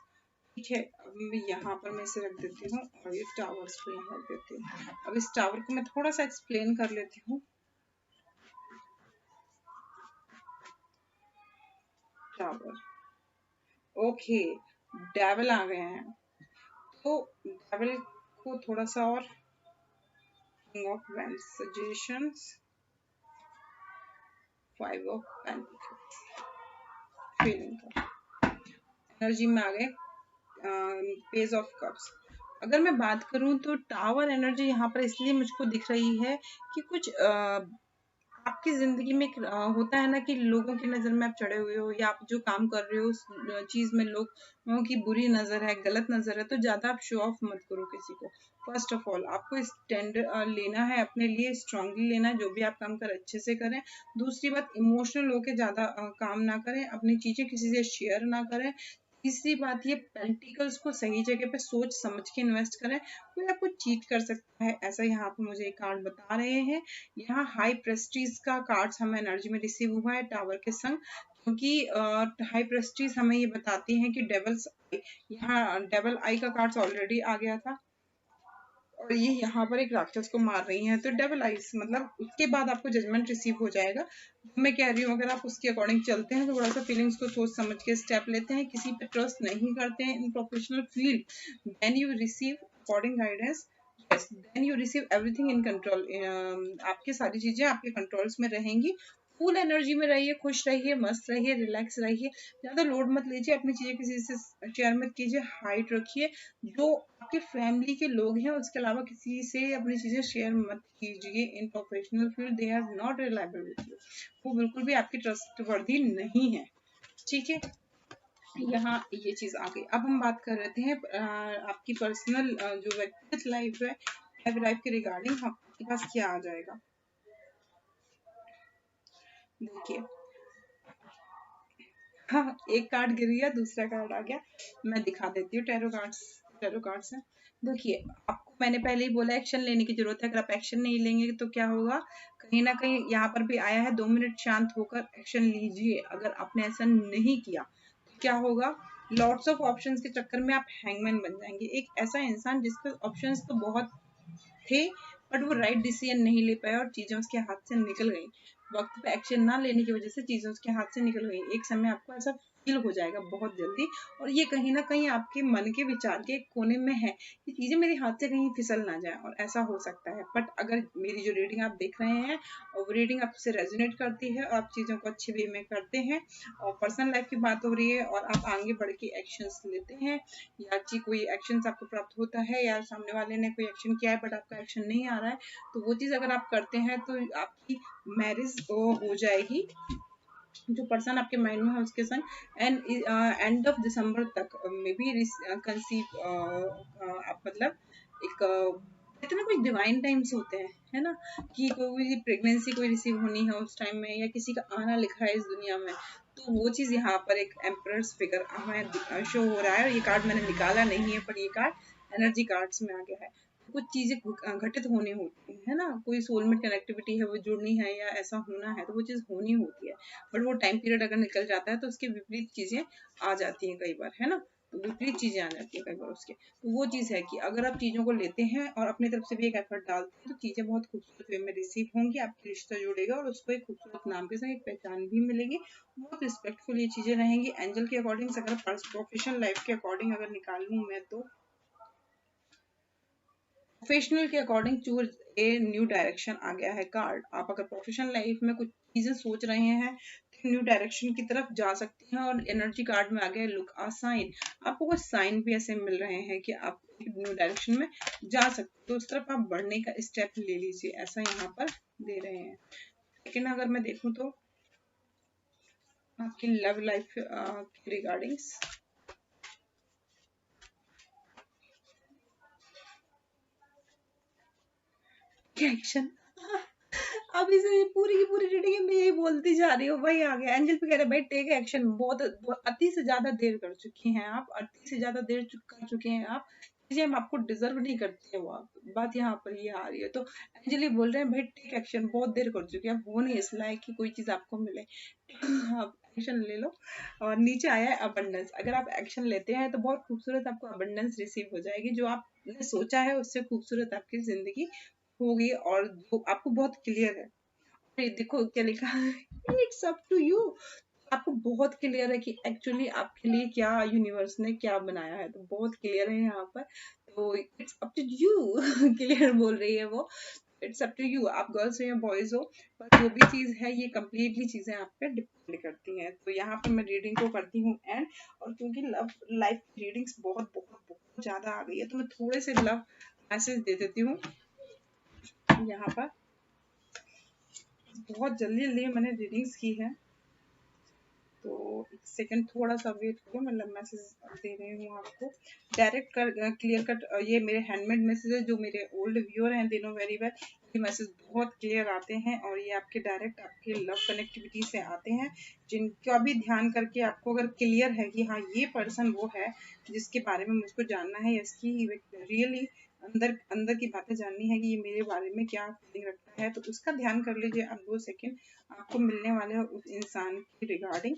ठीक है। अब मैं यहाँ पर मैं इसे रख देती हूँ और ये टावर्स को यहाँ रख देती हूँ। अब इस टावर को मैं थोड़ा सा एक्सप्लेन कर लेती हूँ। टावर। ओके, डेविल आ गए हैं, तो डेविल को थोड़ा सा और king of wands, suggestions, 5 of pentacles, feeling का एनर्जी में आ गए, पेज ऑफ कप्स। अगर मैं बात करूं तो टावर एनर्जी यहाँ पर इसलिए मुझको दिख रही है कि कुछ आपकी जिंदगी में होता है ना कि लोगों की नजर में आप चढ़े हुए हो, या आप जो काम कर रहे हो उस चीज में लोगों की बुरी नजर है, गलत नजर है, तो ज्यादा आप शो ऑफ मत करो किसी को। फर्स्ट ऑफ ऑल आपको स्टैंड लेना है अपने लिए, स्ट्रांगली लेना है, जो भी आप काम कर अच्छे से करें। दूसरी बात, इमोशनल होके ज्यादा काम ना करें, अपनी चीजें किसी से शेयर ना करें। तीसरी बात, ये पेंटिकल्स को सही जगह पे सोच समझ के इन्वेस्ट करें। कोई आपको चीट कर सकता है, ऐसा यहाँ पे मुझे एक कार्ड बता रहे हैं। यहाँ हाई प्रेस्टीज का कार्ड्स हमें एनर्जी में रिसीव हुआ है टावर के संग, क्योंकि हाई प्रेस्टीज हमें ये बताती हैं कि डेवल्स, यहाँ डेवल आई का कार्ड्स ऑलरेडी आ गया था, और ये यहाँ पर एक राक्षस को मार रही हैं, तो डेवल आइज मतलब उसके बाद आपको जजमेंट रिसीव हो जाएगा। मैं कह रही हूँ अगर आप उसके अकॉर्डिंग चलते हैं, तो थोड़ा सा फीलिंग्स को सोच समझ के स्टेप लेते हैं, किसी पे ट्रस्ट नहीं करते हैं in professional field, then you receive according guidance, yes then you receive everything in control. आपकी सारी चीजें आपके कंट्रोल्स में रहेंगी। फुल एनर्जी में रहिए, खुश रहिए, मस्त रहिए, रिलैक्स रहिए, ज्यादा लोड मत लीजिए, अपनी चीजें किसी से शेयर मत कीजिए, हाइट रखिए। जो आपके फैमिली के लोग हैं उसके अलावा किसी से अपनी चीजें शेयर मत कीजिए in professional field, they are not reliable with you, वो बिल्कुल भी आपकी ट्रस्टवर्दी नहीं है, ठीक है। यहाँ ये चीज आ गई। अब हम बात कर रहे थे आपकी पर्सनल जो व्यक्तिगत लाइफ है, लाइफ के रिगार्डिंग आपके पास क्या आ जाएगा। देखिए, हाँ, एक कार्ड गिर गया, दूसरा कार्ड आ गया, मैं दिखा देती हूँ। टैरो कार्ड्स है। देखिए, आपको मैंने पहले ही बोला एक्शन लेने की जरूरत है, अगर आप एक्शन नहीं लेंगे तो क्या होगा, कहीं ना कहीं यहाँ पर भी आया है 2 मिनट शांत होकर एक्शन लीजिए। अगर आपने ऐसा नहीं किया तो क्या होगा, लॉट्स ऑफ ऑप्शंस के चक्कर में आप हैंगमैन बन जाएंगे। एक ऐसा इंसान जिसके ऑप्शंस तो बहुत थे, बट वो राइट डिसीजन नहीं ले पाया और चीजें उसके हाथ से निकल गई। वक्त पे एक्शन ना लेने की वजह से चीजें उसके हाथ से निकल गई। एक समय आपको ऐसा फील हो जाएगा बहुत जल्दी, और ये कहीं ना कहीं आपके मन के विचार के एक कोने में है कि चीजें मेरे हाथ से कहीं फिसल ना जाए, और ऐसा हो सकता है। बट अगर मेरी जो रीडिंग आप देख रहे हैं और वो रीडिंग आपसे रेजोनेट करती है और आप चीजों को अच्छे वे में करते हैं, और पर्सनल लाइफ की बात हो रही है और आप आगे बढ़ के एक्शंस लेते हैं, या अच्छी कोई एक्शन आपको प्राप्त होता है, या सामने वाले ने कोई एक्शन किया है बट आपका एक्शन नहीं आ रहा है, तो वो चीज अगर आप करते हैं तो आपकी मैरिज हो जाएगी जो पर्सन आपके माइंड में है उसके संग, एंड एंड ऑफ दिसंबर तक मे बी कंसीव, आप मतलब एक कहते हैं ना कोई डिवाइन टाइम्स होते हैं, है ना, कि कोई प्रेगनेंसी कोई रिसीव होनी है उस टाइम में, या किसी का आना लिखा है इस दुनिया में, तो वो चीज यहाँ पर एक एम्परर्स फिगर हमें शो हो रहा है। और ये कार्ड मैंने निकाला नहीं है, पर ये कार्ड एनर्जी कार्ड्स में आ गया है। कुछ चीजें घटित होनी होती है ना, कोई सोलमेट कनेक्टिविटी है वो जुड़नी है या ऐसा होना है, तो वो चीज होनी होती है, बट वो टाइम पीरियड अगर निकल जाता है तो उसके विपरीत चीजें आ जाती हैं कई बार, है ना, तो विपरीत चीजें आ जाती है कई बार उसके। तो वो चीज है कि अगर आप चीजों को लेते हैं और अपनी तरफ से भी एक एफर्ट डालते हैं, तो चीजें बहुत खूबसूरत वे में रिसीव होंगी, आपके रिश्ता जुड़ेगा और उसको एक खूबसूरत नाम के साथ एक पहचान भी मिलेगी, बहुत रिस्पेक्टफुल ये चीजें रहेंगी। एंजल के अकॉर्डिंग अगर प्रोफेशनल लाइफ के अकॉर्डिंग अगर निकालूं मैं, तो प्रोफेशनल के according choose a new direction आ गया है कार्ड। आप अगर प्रोफेशनल लाइफ में कुछ चीजें सोच रहे हैं तो न्यू डायरेक्शन की तरफ जा सकती हैं, और एनर्जी कार्ड में आ गया लुक आ साइन। आपको कुछ साइन भी ऐसे मिल रहे हैं कि आप एक न्यू डायरेक्शन में जा सकते हो, तो उस तरफ आप बढ़ने का स्टेप ले लीजिए, ऐसा यहाँ पर दे रहे हैं। लेकिन अगर मैं देखूं तो आपकी लव लाइफ के रिगार्डिंग्स एक्शन, अब इसे पूरी की पूरी रीडिंग में यही बोलती जा रही हूँ, वही आ गया एंजल पे कह रहे भाई टेक एक्शन। बहुत अति से ज्यादा देर कर चुकी हैं आप, अति से ज्यादा देर कर चुके हैं आप, चीजें हम आपको डिजर्व नहीं करते हो आप, बात यहाँ पर ये आ रही है। तो एंजल ये बोल रहे हैं भाई टेक एक्शन, बहुत देर कर चुके हैं, वो नहीं इस लायक कि कोई चीज आपको मिले, आप एक्शन ले लो। और नीचे आया है अबंडेंस, अगर आप एक्शन लेते हैं तो बहुत खूबसूरत आपको अबंडेंस रिसीव हो जाएगी, जो आपने सोचा है उससे खूबसूरत आपकी जिंदगी होगी, और वो आपको बहुत क्लियर है। अरे देखो क्या लिखा है, इट्स अप टू यू, आपको बहुत क्लियर है कि एक्चुअली आपके लिए क्या यूनिवर्स ने क्या बनाया है, तो बहुत क्लियर है यहाँ पर। तो it's up to you clear बोल रही है वो, इट्स अप टू यू, आप गर्ल्स हो या बॉयज हो, पर जो भी चीज है ये कंप्लीटली चीजें आप पे डिपेंड करती हैं। तो यहाँ पर मैं रीडिंग को करती हूँ एंड, और क्योंकि लव लाइफ रीडिंग्स बहुत बहुत बहुत ज्यादा आ गई है, तो मैं थोड़े से लव मैसेज दे देती हूँ यहाँ पर। बहुत जल्दी जल्दी मैंने रीडिंग्स की है, तो एक सेकंड थोड़ा सा वेट करो, मतलब मैसेज दे रही हूँ आपको डायरेक्ट कर, क्लियर कट। ये मेरे हैंडमेड मैसेज है, जो मेरे ओल्ड व्यूअर हैं दे नो वेरी वेल, ये मैसेज बहुत क्लियर आते हैं और ये आपके डायरेक्ट आपके लव कनेक्टिविटी से आते हैं, जिनका भी ध्यान करके आपको अगर क्लियर है कि हाँ ये पर्सन वो है जिसके बारे में मुझको जानना है, इसकी रियली अंदर अंदर की बातें जाननी है कि ये मेरे बारे में क्या फीलिंग रखता है, तो उसका ध्यान कर लीजिए आप 2 सेकंड। आपको मिलने वाले हैं उस इंसान के रिगार्डिंग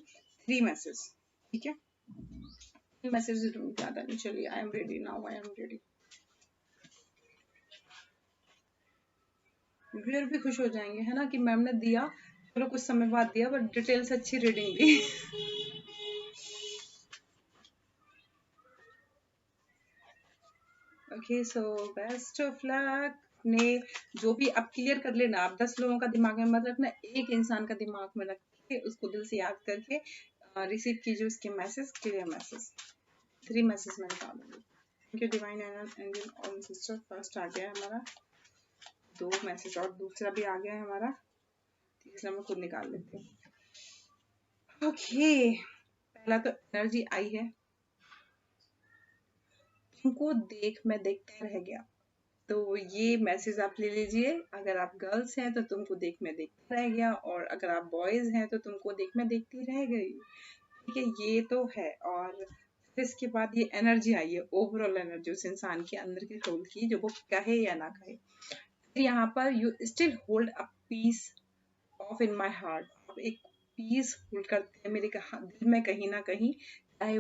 3 मैसेज, ठीक है। 3 मैसेज ज्यादा नहीं, चलिए आई am ready now, I am ready. Viewer भी खुश हो जाएंगे है ना कि मैम ने दिया, चलो कुछ समय बाद दिया बट डिटेल से अच्छी reading the. Okay so best of luck. ने जो भी आप क्लियर कर लेना, आप 10 लोगों का दिमाग में मत रखना, एक इंसान का दिमाग में रख के उसको दिल से याद करके रिसीव कीजिए उसके मैसेज, क्लियर मैसेज। 3 मैसेज मैं निकालूंगी। थैंक यू डिवाइन एंजल और सिस्टर। फर्स्ट आ गया हमारा, 2 मैसेज और दूसरा भी आ गया है हमारा, तीसरा मैं खुद निकाल लेती हूँ। ओके, पहला तो एनर्जी आई है, तुमको देख मैं देखता रह गया, तो ये मैसेज आप ले लीजिए। अगर आप गर्ल्स हैं तो तुमको देख मैं देखता रह गया, और अगर आप बॉयज हैं तो तुमको देख मैं देखती रह गई, ठीक है, ये तो है। और फिर इसके बाद ये एनर्जी आई है, ओवरऑल एनर्जी उस इंसान के अंदर के सोल की, जो वो कहे या ना कहे। फिर यहाँ पर you still hold a piece of in my heart, आप एक पीस होल्ड करते हैं मेरे दिल में कहीं ना कहीं, चाहे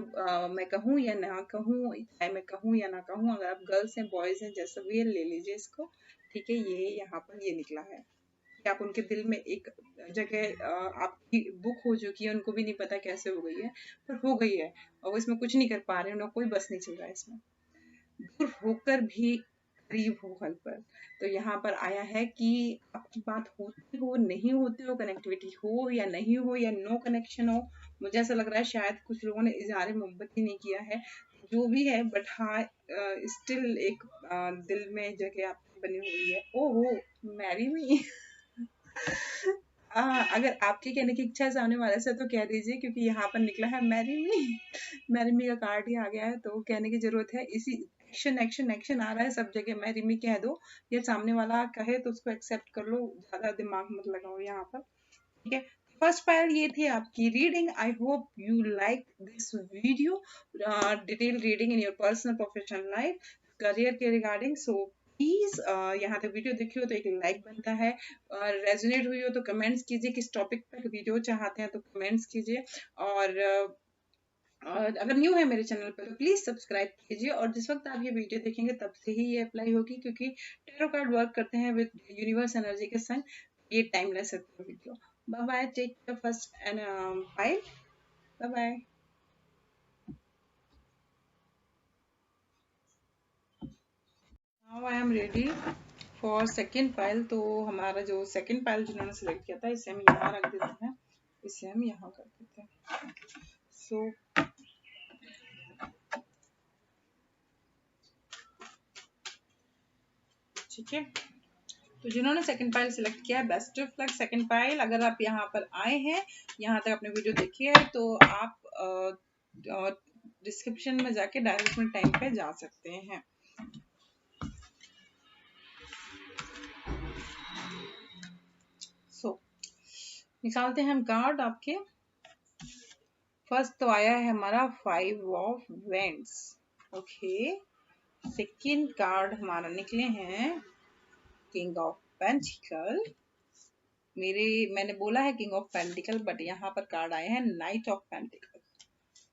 मैं कहूँ या ना कहूँ, चाहे मैं कहूँ या ना कहूँ। अगर आप गर्ल्स हैं बॉयज हैं जैसा भी है ले लीजिए इसको, ठीक है। ये यहाँ पर ये निकला है कि आप उनके दिल में एक जगह आपकी बुक हो चुकी है, उनको भी नहीं पता कैसे हो गई है, पर हो गई है, और वो इसमें कुछ नहीं कर पा रहे हैं, उन्हें कोई बस नहीं चल रहा है इसमें, दूर होकर भी करीब हो हल पर। तो यहाँ पर आया है कि आपकी बात होती हो नहीं होती हो, कनेक्टिविटी हो या नहीं हो, या नो कनेक्शन हो, मुझे ऐसा लग रहा है शायद कुछ लोगों ने इजहार मोहब्बत ही नहीं किया है, जो भी है, बट हाँ स्टिल एक दिल में जगह आपकी बनी हुई है। ओहो, मैरी मी। अगर आपकी कहने की इच्छा है सामने वाले से तो कह दीजिए, क्योंकि यहाँ पर निकला है मैरी मी। मैरी मी का कार्ड ही आ गया है, तो कहने की जरूरत है, इसी एक्शन एक्शन एक्शन आ रहा है सब जगह, मैरी मी कह दो, या सामने वाला कहे तो उसको एक्सेप्ट कर लो, ज्यादा दिमाग मत लगाओ यहाँ पर, ठीक है। फर्स्ट पायल ये थी आपकी reading. I hope you like this video, detail reading in your personal professional life, career के रिगार्डिंग। सो प्लीज यहाँ तक वीडियो देखी हो तो एक लाइक बनता है, और रेजोनेट हुई हो तो कमेंट्स कीजिए, किस टॉपिक पर वीडियो चाहते हैं तो कमेंट्स कीजिए, और अगर न्यू है मेरे चैनल पर तो प्लीज सब्सक्राइब कीजिए, और जिस वक्त आप ये वीडियो देखेंगे तब से ही ये अप्लाई होगी, क्योंकि टैरो कार्ड वर्क करते हैं विद यूनिवर्स एनर्जी के संग, ये टाइमलेस है video. Bye bye, take care first and bye bye. Now I am ready for second pile. तो हमारा जो सेकेंड पाइल जिन्होंने सिलेक्ट किया था, इसे हम यहाँ रख देते हैं, इसे हम यहाँ कर देते हैं। सो ठीक है, तो जिन्होंने सेकंड पाइल सिलेक्ट किया, best of luck second pile. अगर आप यहाँ पर आए हैं, यहाँ तक आपने वीडियो देखी है, तो आप डिस्क्रिप्शन में जाके डायरेक्ट में टाइम पे जा सकते हैं। सो निकालते हैं हम कार्ड आपके। फर्स्ट तो आया है हमारा 5 of vents, okay. Second card हमारा निकले हैं किंग ऑफ पेंटिकल। मैंने बोला है किंग ऑफ पेंटिकल, बट यहाँ पर कार्ड आए हैं night of pentacle,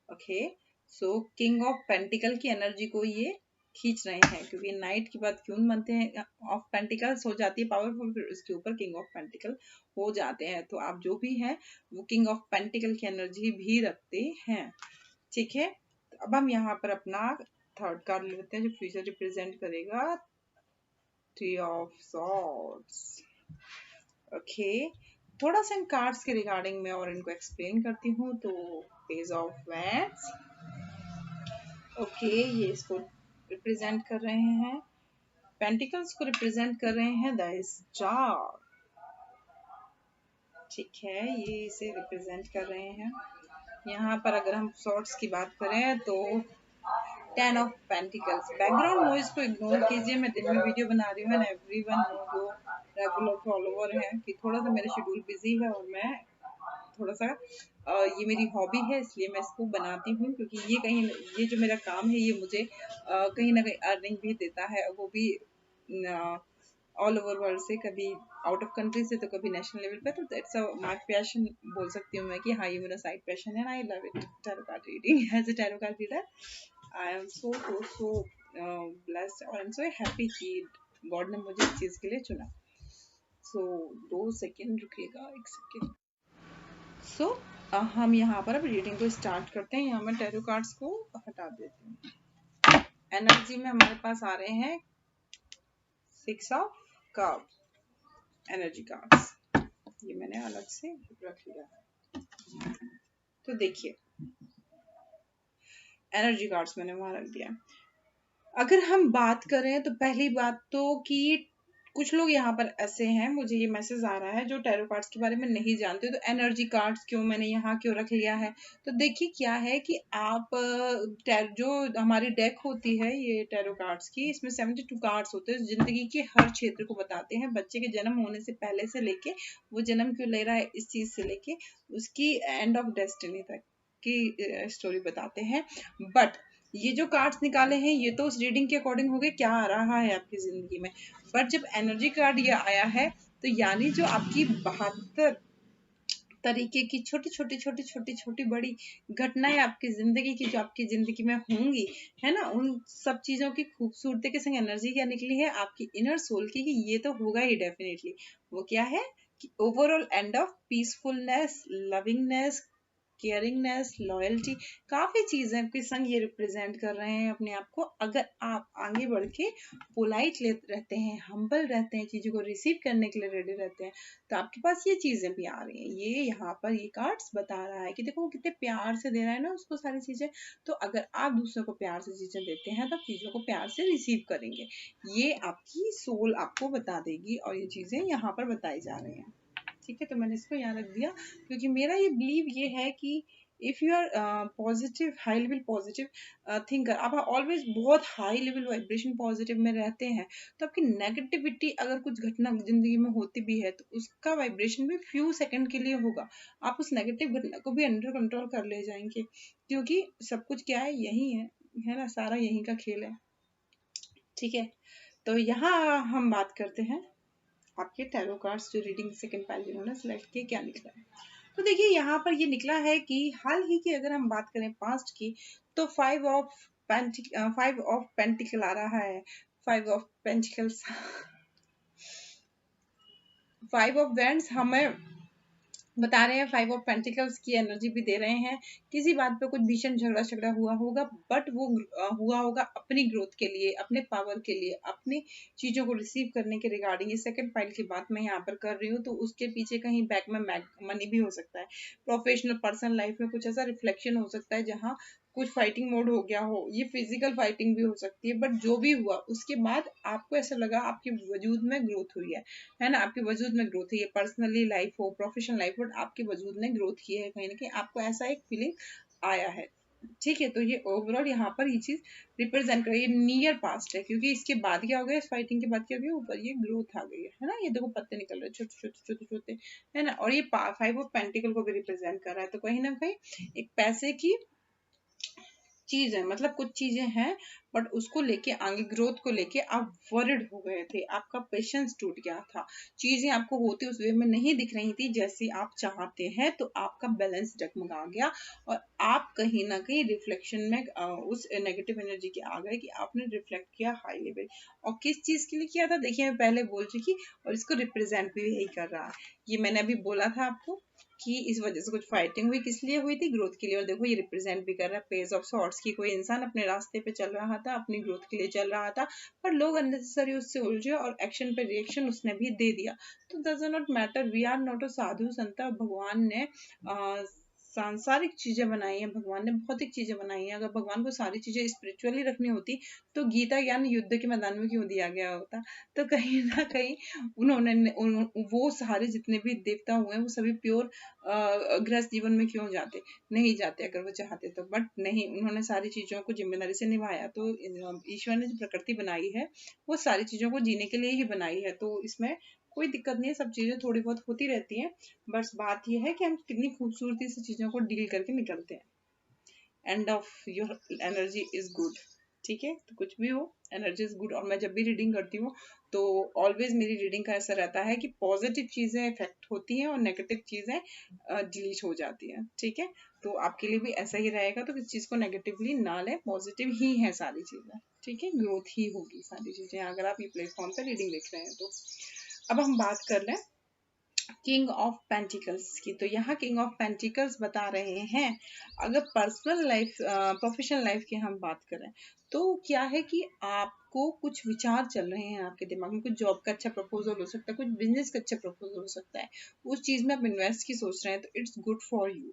okay. So king of pentacle की एनर्जी को ये खींच रहे हैं, क्योंकि नाइट के बाद क्यून बनते हैं ऑफ पेंटिकल्स हो जाती है पावरफुल, फिर उसके ऊपर किंग ऑफ पेंटिकल हो जाते हैं। तो आप जो भी हैं वो किंग ऑफ पेंटिकल की एनर्जी भी रखते हैं, ठीक है। अब हम यहाँ पर अपना थर्ड कार्ड लेते हैं जो फ्यूचर रिप्रेजेंट करेगा, थ्री ऑफ सॉर्ड्स। ओके, थोड़ा सा इन कार्ड्स के रिगार्डिंग में और इनको एक्सप्लेन करती हूँ। तो पेज ऑफ वैंड्स, ओके, ये इसको रिप्रेजेंट कर रहे हैं, पेंटिकल्स को रिप्रेजेंट कर रहे हैं द स्टार, ठीक है, ये इसे रिप्रेजेंट कर रहे हैं। यहाँ पर अगर हम सॉर्ड्स की बात करें तो 10 ऑफ पेंटिकल्स। बैकग्राउंड नॉइज को इग्नोर कीजिए, मैं दिन में वीडियो बना रही हूँ एंड एवरीवन नो जो रेगुलर फॉलोवर हैं कि थोड़ा सा मेरा शेड्यूल बिजी है और मैं थोड़ा सा ये मेरी हॉबी है इसलिए मैं इसको बनाती हूँ, क्योंकि ये जो मेरा काम है ये मुझे कहीं ना कहीं अर्निंग भी देता है, वो भी ऑल ओवर वर्ल्ड से, कभी आउट ऑफ कंट्री से तो कभी नेशनल लेवल पे। तो दैट्स माय पैशन बोल सकती हूँ मैं कि हाँ ये मेरा साइड पैशन है, I love it, tarot card reading. As a tarot card reader I am so blessed और आई एम सो हैप्पी कि गॉड ने मुझे इस चीज के लिए चुना। सो 2 सेकेंड रुकिएगा, 1 सेकेंड। सो हम यहाँ पर अब रीडिंग को स्टार्ट करते हैं। यहाँ मैं टैरो कार्ड्स को हटा देती हूँ। एनर्जी में हमारे पास आ रहे हैं 6 ऑफ कप एनर्जी कार्ड्स, ये मैंने अलग से रख लिया। तो देखिए एनर्जी कार्ड्स मैंने वहां रख दिया। अगर हम बात करें तो पहली बात तो कि कुछ लोग यहाँ पर ऐसे हैं, मुझे ये मैसेज आ रहा है जो टैरो कार्ड्स के बारे में नहीं जानते, तो एनर्जी कार्ड्स क्यों मैंने यहाँ क्यों रख लिया है। तो देखिए क्या है कि आप जो हमारी डेक होती है ये टैरो कार्ड्स की, इसमें 72 कार्ड्स होते हैं, जिंदगी के हर क्षेत्र को बताते हैं, बच्चे के जन्म होने से पहले से लेके वो जन्म क्यों ले रहा है इस चीज से लेके उसकी एंड ऑफ डेस्टिनी तक की स्टोरी बताते हैं। बट ये जो कार्ड्स निकाले हैं ये तो उस रीडिंग के अकॉर्डिंग हो गए क्या आ रहा है आपकी जिंदगी में। बट जब एनर्जी कार्ड ये आया है तो यानी जो आपकी 72 तरीके की छोटी बड़ी घटनाएं आपकी जिंदगी की जो आपकी जिंदगी में होंगी, है ना, उन सब चीजों की खूबसूरती के संग एनर्जी क्या निकली है आपकी इनर सोल की कि ये तो होगा ही डेफिनेटली। वो क्या है कि overall end of peacefulness, lovingness, caringness, loyalty, काफी चीजें के संग ये रिप्रेजेंट कर रहे हैं अपने आप को। अगर आप आगे बढ़ के पोलाइट रहते हैं, हम्बल रहते हैं, चीजों को रिसीव करने के लिए रेडी रहते हैं, तो आपके पास ये चीजें भी आ रही हैं। ये यहाँ पर ये कार्ड्स बता रहा है कि देखो वो कितने प्यार से दे रहा है ना उसको सारी चीजें। तो अगर आप दूसरों को प्यार से चीजें देते हैं तो आप चीजों को प्यार से रिसीव करेंगे, ये आपकी सोल आपको बता देगी और ये चीजें यहाँ पर बताई जा रही हैं, ठीक है। तो मैंने इसको यहाँ रख दिया क्योंकि मेरा ये बिलीव ये है कि if you are positive, high level positive thinker, आप ऑलवेज बहुत हाई लेवल वाइब्रेशन पॉजिटिव में रहते हैं, तो आपकी नेगेटिविटी अगर कुछ घटना जिंदगी में होती भी है तो उसका वाइब्रेशन भी फ्यू सेकंड के लिए होगा, आप उस नेगेटिव घटना को भी अंडर कंट्रोल कर ले जाएंगे, क्योंकि सब कुछ क्या है यही है ना, सारा यही का खेल है, ठीक है। तो यहाँ हम बात करते हैं आपके टैरो कार्ड्स जो रीडिंग सेकंड पाइल जिन्होंने सिलेक्ट किए क्या निकला है। तो देखिए यहाँ पर ये निकला है कि हाल ही की अगर हम बात करें पास्ट की तो 5 ऑफ पेंटिकल आ रहा है, 5 ऑफ पेंटिकल्स, 5 ऑफ वैंड्स हमें बता रहे हैं, 5 ऑफ पेंटिकल्स की एनर्जी भी दे रहे हैं। किसी बात पे कुछ भीषण झगड़ा हुआ होगा, बट वो हुआ होगा अपनी ग्रोथ के लिए, अपने पावर के लिए, अपनी चीजों को रिसीव करने के रिगार्डिंग। ये सेकंड पाइल की बात मैं यहाँ पर कर रही हूँ, तो उसके पीछे कहीं बैक में मनी भी हो सकता है, प्रोफेशनल पर्सनल लाइफ में कुछ ऐसा रिफ्लेक्शन हो सकता है जहाँ कुछ फाइटिंग मोड हो गया हो, ये फिजिकल फाइटिंग भी हो सकती है। बट जो भी हुआ उसके बाद आपको ऐसा लगा आपके वजूद में ग्रोथ हुई है ना, आपके वजूद में ग्रोथ है, ये पर्सनली लाइफ हो प्रोफेशनल लाइफ हो, आपके वजूद ने ग्रोथ की है, कहीं ना कहीं आपको ऐसा एक फीलिंग आया है, ठीक है। तो ये ओवरऑल यहाँ पर ये चीज रिप्रेजेंट कर रही है, नियर पास्ट है, क्योंकि इसके बाद क्या हो गया, इस फाइटिंग के बाद क्या हो गया, ऊपर ये ग्रोथ आ गई है ना, ये देखो पत्ते निकल रहे छोटे छोटे है ना, और ये 5 ऑफ पेंटिकल को भी रिप्रेजेंट कर रहा है। तो कहीं ना कहीं एक पैसे की चीज है, मतलब कुछ चीजें हैं बट उसको लेके आगे ग्रोथ को लेके आप वरिड हो गए थे, आपका पेशेंस टूट गया था, चीजें आपको होती उस वे में नहीं दिख रही थी जैसी आप चाहते हैं, तो आपका बैलेंस डगमगा गया और आप कहीं ना कहीं रिफ्लेक्शन में उस नेगेटिव एनर्जी के आ गए कि आपने रिफ्लेक्ट किया हाई लेवल। और किस चीज के लिए किया था, देखिए मैं पहले बोल चुकी, और इसको रिप्रेजेंट भी यही कर रहा है। ये मैंने अभी बोला था आपको कि इस वजह से कुछ फाइटिंग हुई, किस लिए हुई थी, ग्रोथ के लिए। और देखो ये रिप्रेजेंट भी कर रहा है पेज ऑफ सॉर्ट्स की, कोई इंसान अपने रास्ते पे चल रहा था, अपनी ग्रोथ के लिए चल रहा था, पर लोग अननेसेसरी उससे उलझे और एक्शन पे रिएक्शन उसने भी दे दिया। तो does not matter, we are not a sadhu sant. भगवान ने सांसारिक चीजें बनाई हैं, भगवान ने भौतिक चीजें बनाई हैं। अगर भगवान को सारी चीजें स्पिरिचुअली रखनी होती तो गीता ज्ञान युद्ध के मैदान में क्यों दिया गया होता। तो कहीं ना कहीं उन्होंने वो सारे जितने भी देवता हुए हैं वो सभी प्योर गृहस्थ जीवन में क्यों जाते, नहीं जाते अगर वो चाहते तो, बट नहीं, उन्होंने सारी चीजों को जिम्मेदारी से निभाया। तो ईश्वर ने जो प्रकृति बनाई है वो सारी चीजों को जीने के लिए ही बनाई है, तो इसमें कोई दिक्कत नहीं है, सब चीजें थोड़ी बहुत होती रहती हैं। बस बात यह है कि हम कितनी खूबसूरती से चीजों को डील करके निकलते हैं। End of your energy is good, ठीक है, तो कुछ भी हो एनर्जी इज गुड। और मैं जब भी रीडिंग करती हूँ तो ऑलवेज मेरी रीडिंग का ऐसा रहता है कि पॉजिटिव चीजें इफेक्ट होती हैं और नेगेटिव चीजें डिलीट हो जाती हैं, ठीक है। तो आपके लिए भी ऐसा ही रहेगा, तो किस चीज को नेगेटिवली ना लें, पॉजिटिव ही है सारी चीजें, ठीक है, ग्रोथ ही होगी सारी चीजें अगर आप ये प्लेटफॉर्म पर रीडिंग देख रहे हैं तो। अब हम बात कर लें किंग ऑफ पेंटिकल्स की। तो यहाँ किंग ऑफ पेंटिकल्स बता रहे हैं, अगर पर्सनल लाइफ प्रोफेशनल लाइफ की हम बात करें तो क्या है कि आपको कुछ विचार चल रहे हैं आपके दिमाग में, कुछ जॉब का अच्छा प्रपोजल हो सकता है, कुछ बिजनेस का अच्छा प्रपोजल हो सकता है, उस चीज में आप इन्वेस्ट की सोच रहे हैं, तो इट्स गुड फॉर यू,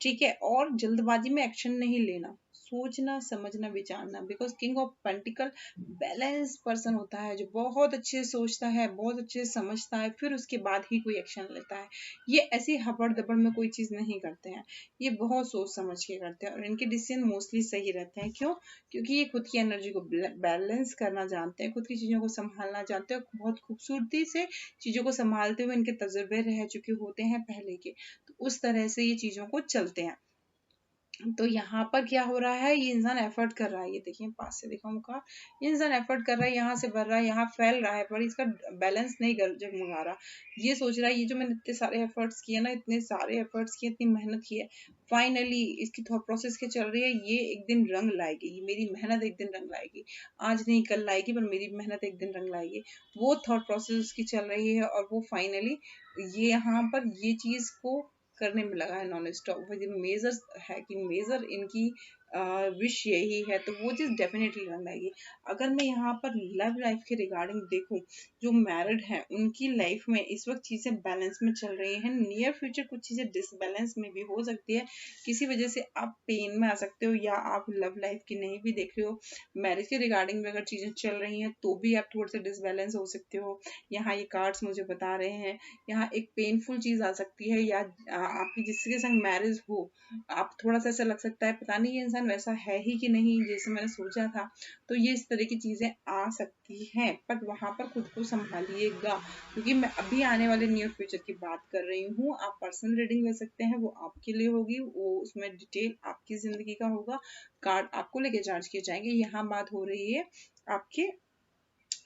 ठीक है। और जल्दबाजी में एक्शन नहीं लेना, सोचना समझना विचारना, because king of pentacle balance person होता है जो बहुत अच्छे से सोचता है, बहुत अच्छे से समझता है, फिर उसके बाद ही कोई एक्शन लेता है। ये ऐसी हबड़ दबड़ में कोई चीज नहीं करते हैं, ये बहुत सोच समझ के करते हैं और इनके डिसीजन मोस्टली सही रहते हैं। क्यों? क्योंकि ये खुद की एनर्जी को बैलेंस करना जानते हैं, खुद की चीजों को संभालना जानते हैं, बहुत खूबसूरती से चीजों को संभालते हुए इनके तजुर्बे रह चुके होते हैं पहले के, तो उस तरह से ये चीजों को चलते हैं। तो यहाँ पर क्या हो रहा है, ये इंसान एफर्ट कर रहा है, ये देखिए पास से दिखाऊं का, ये इंसान एफर्ट कर रहा है, यहाँ से बढ़ रहा है, यहाँ फैल रहा है, पर इसका बैलेंस नहीं कर जगमगा रहा। ये सोच रहा है ये जो मैंने इतने सारे एफर्ट्स किए ना, इतने सारे एफर्ट्स किए, इतनी मेहनत की है, फाइनली इसकी थॉट प्रोसेस के चल रही है, ये एक दिन रंग लाएगी, ये मेरी मेहनत एक दिन रंग लाएगी, आज नहीं कल लाएगी, पर मेरी मेहनत एक दिन रंग लाएगी। वो थॉट प्रोसेस उसकी चल रही है और वो फाइनली ये यहाँ पर ये चीज को करने में लगा है नॉन स्टॉप। मेजर है कि मेजर इनकी विश यही है, तो वो चीज डेफिनेटली रंग आएगी। अगर मैं यहाँ पर लव लाइफ के रिगार्डिंग देखूं, जो मैरिड है उनकी लाइफ में इस वक्त चीजें बैलेंस में चल रही हैं, नियर फ्यूचर कुछ चीजें डिसबैलेंस में भी हो सकती है, किसी वजह से आप पेन में आ सकते हो, या आप लव लाइफ की नहीं भी देख रहे हो, मैरिज के रिगार्डिंग में अगर चीजें चल रही हैं तो भी आप थोड़े से डिसबैलेंस हो सकते हो। यहाँ ये कार्ड्स मुझे बता रहे हैं, यहाँ एक पेनफुल चीज आ सकती है, या आपकी जिसके संग मैरिज हो, आप थोड़ा सा ऐसा लग सकता है पता नहीं ये इंसान वैसा है ही कि नहीं जैसे मैंने सोचा था, तो ये इस तरह की चीजें आ सकती हैं, पर वहां पर खुद को संभालिएगा, क्योंकि मैं अभी आने वाले नियर फ्यूचर की बात कर रही हूँ। आप पर्सनल रीडिंग ले सकते हैं, वो आपके लिए होगी, वो उसमें डिटेल आपकी जिंदगी का होगा, कार्ड आपको लेके चार्ज किए जाएंगे। यहाँ बात हो रही है आपके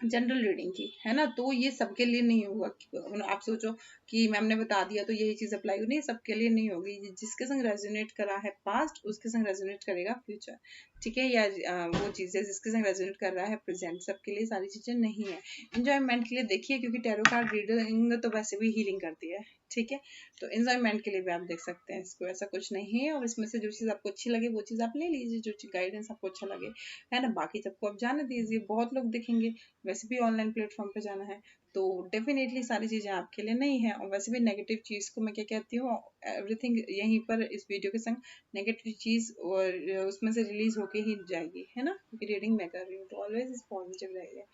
जनरल रीडिंग की, है ना, तो ये सबके लिए नहीं होगा। आप सोचो कि मैम ने बता दिया तो यही चीज अप्लाई होगी, नहीं, सबके लिए नहीं होगी। जिसके संग रेजोनेट करा है पास्ट उसके संग रेजोनेट करेगा फ्यूचर, ठीक है, या वो चीजें जिसके संग रेजोनेट कर रहा है प्रेजेंट, सबके लिए सारी चीजें नहीं है। एंजॉयमेंट के लिए देखिए, क्योंकि टैरो कार्ड रीडिंग तो वैसे भी हीलिंग करती है, ठीक है, तो एंजॉयमेंट के लिए भी आप देख सकते हैं इसको, ऐसा कुछ नहीं है। और इसमें से जो चीज आपको अच्छी लगे वो चीज आप ले लीजिए, जो गाइडेंस आपको अच्छा लगे, है ना, बाकी सबको आप जाने दीजिए, बहुत लोग देखेंगे, वैसे भी ऑनलाइन प्लेटफॉर्म पे जाना है, तो डेफिनेटली सारी चीजें आपके लिए नहीं है। और वैसे भी नेगेटिव चीज को मैं क्या कहती हूँ, एवरीथिंग यहीं पर इस वीडियो के संग नेगेटिव चीज और उसमें से रिलीज होके ही जाएगी, है ना, क्योंकि रीडिंग मैं कर रही हूँ, तो ऑलवेज इस पॉजिटिव रहिए।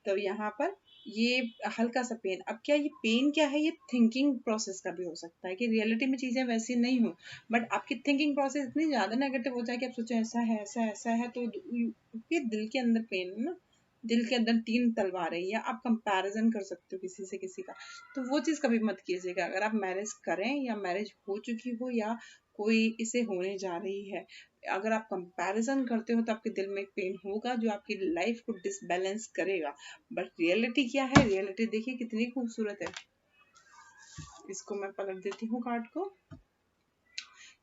तो यहाँ पर ये हल्का सा पेन, अब क्या ये पेन क्या है, ये थिंकिंग प्रोसेस का भी हो सकता है कि रियलिटी में चीजें वैसी नहीं हो, बट आपकी थिंकिंग प्रोसेस इतनी ज्यादा नेगेटिव हो जाए कि आप सोचो ऐसा है ऐसा ऐसा है, तो ये दिल के अंदर पेन है ना, दिल के अंदर तीन तलवारें, या आप कंपैरिजन कर सकते हो किसी से किसी का, तो वो चीज कभी मत कीजिएगा। अगर आप मैरिज करें या मैरिज हो चुकी हो या कोई इसे होने जा रही है, अगर आप कंपैरिजन करते हो तो आपके दिल में एक पेन होगा जो आपकी लाइफ को डिसबैलेंस करेगा। बट रियलिटी क्या है? रियलिटी देखिए कितनी खूबसूरत है। इसको मैं पलट देती हूँ कार्ड को।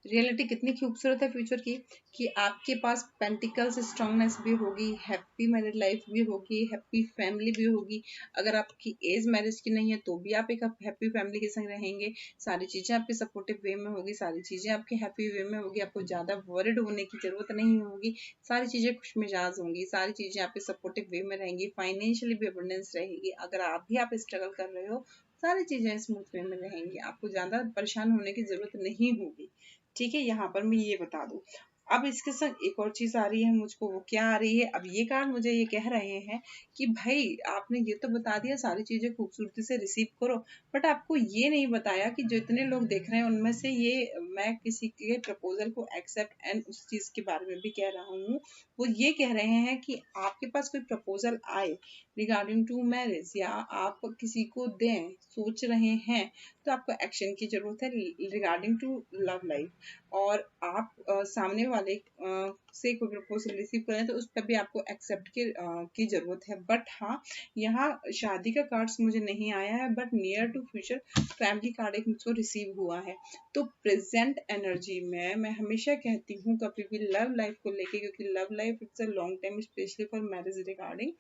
रियलिटी कितनी खूबसूरत है फ्यूचर की, कि आपके पास पेंटिकल्स स्ट्रांगनेस भी होगी, हैप्पी मैरिड लाइफ भी होगी, हैप्पी फैमिली भी होगी। अगर आपकी एज मैरिज की नहीं है तो भी आप एक हैप्पी फैमिली के संग रहेंगे। सारी चीजें आपके सपोर्टिव वे में होगी, सारी चीजें आपके हैप्पी वे में होगी, आपको ज्यादा वरिड होने की जरूरत नहीं होगी, सारी चीजें खुशमिजाज होंगी, सारी चीजें आपके सपोर्टिव वे में रहेंगी, फाइनेंशियली भी अबंडेंस रहेगी। अगर आप भी आप स्ट्रगल कर रहे हो, सारी चीजें स्मूथ वे में रहेंगी, आपको ज्यादा परेशान होने की जरूरत नहीं होगी। ठीक है, यहाँ पर मैं ये बता दूं। अब इसके संग एक और चीज आ रही है मुझको, वो क्या आ रही है? अब ये कार्ड मुझे ये कह रहे हैं कि भाई आपने ये तो बता दिया सारी चीजें खूबसूरती से रिसीव करो, बट आपको ये नहीं बताया कि जितने लोग देख रहे हैं उनमें से ये मैं किसी के प्रपोजल को एक्सेप्ट एंड उस चीज के बारे में भी कह रहा हूँ। वो ये कह रहे हैं कि आपके पास कोई प्रपोजल आए रिगार्डिंग टू मैरिज, या आप किसी को दें सोच रहे हैं, तो आपको एक्शन की जरूरत है रिगार्डिंग टू लव लाइफ। और आप सामने वाले से कोई प्रपोजल रिसीव करें तो उस पर भी आपको एक्सेप्ट की जरूरत है। बट हाँ, यहाँ शादी का कार्ड्स मुझे नहीं आया है, but near to future family card एक मुझको रिसीव हुआ है। तो प्रेजेंट एनर्जी में मैं हमेशा कहती हूँ कभी भी लव लाइफ को लेके, क्योंकि love life it's a long time specially for marriage regarding,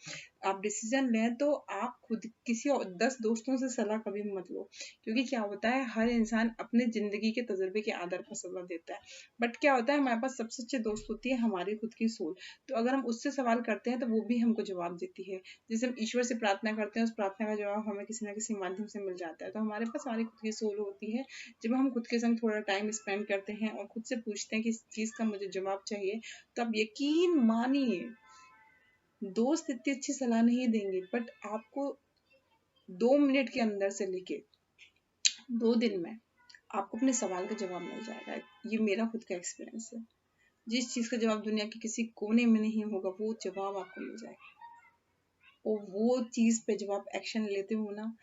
आप डिसीजन लें तो आप खुद किसी और 10 दोस्तों से सलाह कभी मत लो। क्योंकि क्या होता है, हर इंसान अपने जिंदगी के तजुर्बे के आधार पर सलाह देता है, बट क्या होता है हमारे पास सबसे अच्छी दोस्त होती है हमारी खुद की सोल। तो अगर हम उससे सवाल करते हैं तो वो भी हमको जवाब देती है। जैसे हम ईश्वर से प्रार्थना करते हैं, उस प्रार्थना का जवाब हमें किसी ना किसी माध्यम से मिल जाता है। तो हमारे पास हमारी खुद की सोल होती है। जब हम खुद के संग थोड़ा टाइम स्पेंड करते हैं और खुद से पूछते हैं कि इस चीज का मुझे जवाब चाहिए, तो आप यकीन मानिए दोस्त इतनी अच्छी सलाह नहीं देंगे, बट आपको 2 मिनट के अंदर से लेके 2 दिन में आपको अपने सवाल का जवाब मिल जाएगा। ये मेरा खुद का एक्सपीरियंस है। जिस चीज का जवाब दुनिया के किसी कोने में नहीं होगा, वो जवाब आपको मिल जाएगा। और वो चीज पे जब आप एक्शन लेते हो ना,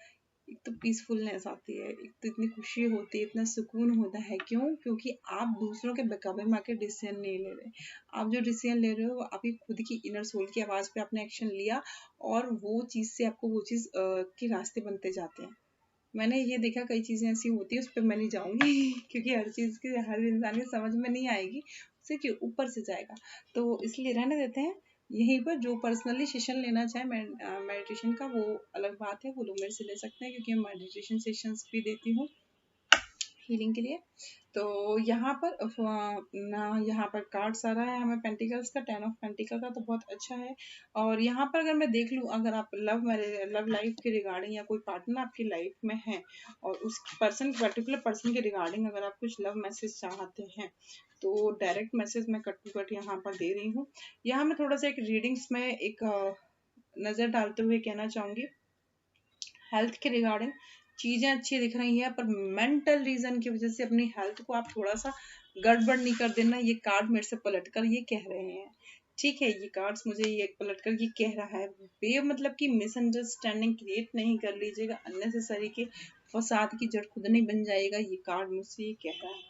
एक तो पीसफुलनेस आती है, एक तो इतनी खुशी होती है, इतना सुकून होता है। क्यों? क्योंकि आप दूसरों के बहकावे में आके डिसीजन नहीं ले रहे। आप जो डिसीजन ले रहे हो वो आपकी खुद की इनर सोल की आवाज पे आपने एक्शन लिया, और वो चीज से आपको वो चीज के रास्ते बनते जाते हैं। मैंने ये देखा कई चीजें ऐसी होती है, उस पर मैं नहीं जाऊंगी क्योंकि हर चीज की हर इंसान की समझ में नहीं आएगी, उससे क्यों ऊपर से जाएगा, तो इसलिए रहने देते हैं। यहीं पर जो पर्सनली सेशन लेना चाहे मेडिटेशन का, वो अलग बात है, वो लोग मेरे से ले सकते हैं, क्योंकि मैं मेडिटेशन सेशंस भी देती हूँ हीलिंग के लिए। तो यहाँ पर यहाँ पर कार्ड्स आ रहा है हमें पेंटिकल्स का, 10 ऑफ पेंटिकल का, तो बहुत अच्छा है। और यहाँ पर अगर मैं देख लूँ, अगर आप लव लाइफ के रिगार्डिंग या कोई पार्टनर आपकी लाइफ में है और उस पर्टिकुलर पर्सन के रिगार्डिंग अगर आप कुछ लव मैसेज चाहते हैं, तो डायरेक्ट मैसेज मैं कट टू कट यहाँ पर दे रही हूँ। यहाँ मैं थोड़ा सा एक रीडिंग्स में एक नजर डालते हुए कहना चाहूंगी, हेल्थ के रिगार्डिंग चीजें अच्छी दिख रही हैं, पर मेंटल रीजन की वजह से अपनी हेल्थ को आप थोड़ा सा गड़बड़ नहीं कर देना। ये कार्ड मेरे से पलटकर ये कह रहे हैं। ठीक है, ये कार्ड्स मुझे ये पलटकर ये कह रहा है, मतलब कि मिसअंडरस्टैंडिंग क्रिएट नहीं कर लीजिएगा, अननेसेसरी के फसाद की जड़ खुद नहीं बन जाएगा। ये कार्ड मुझसे ये कह रहा है।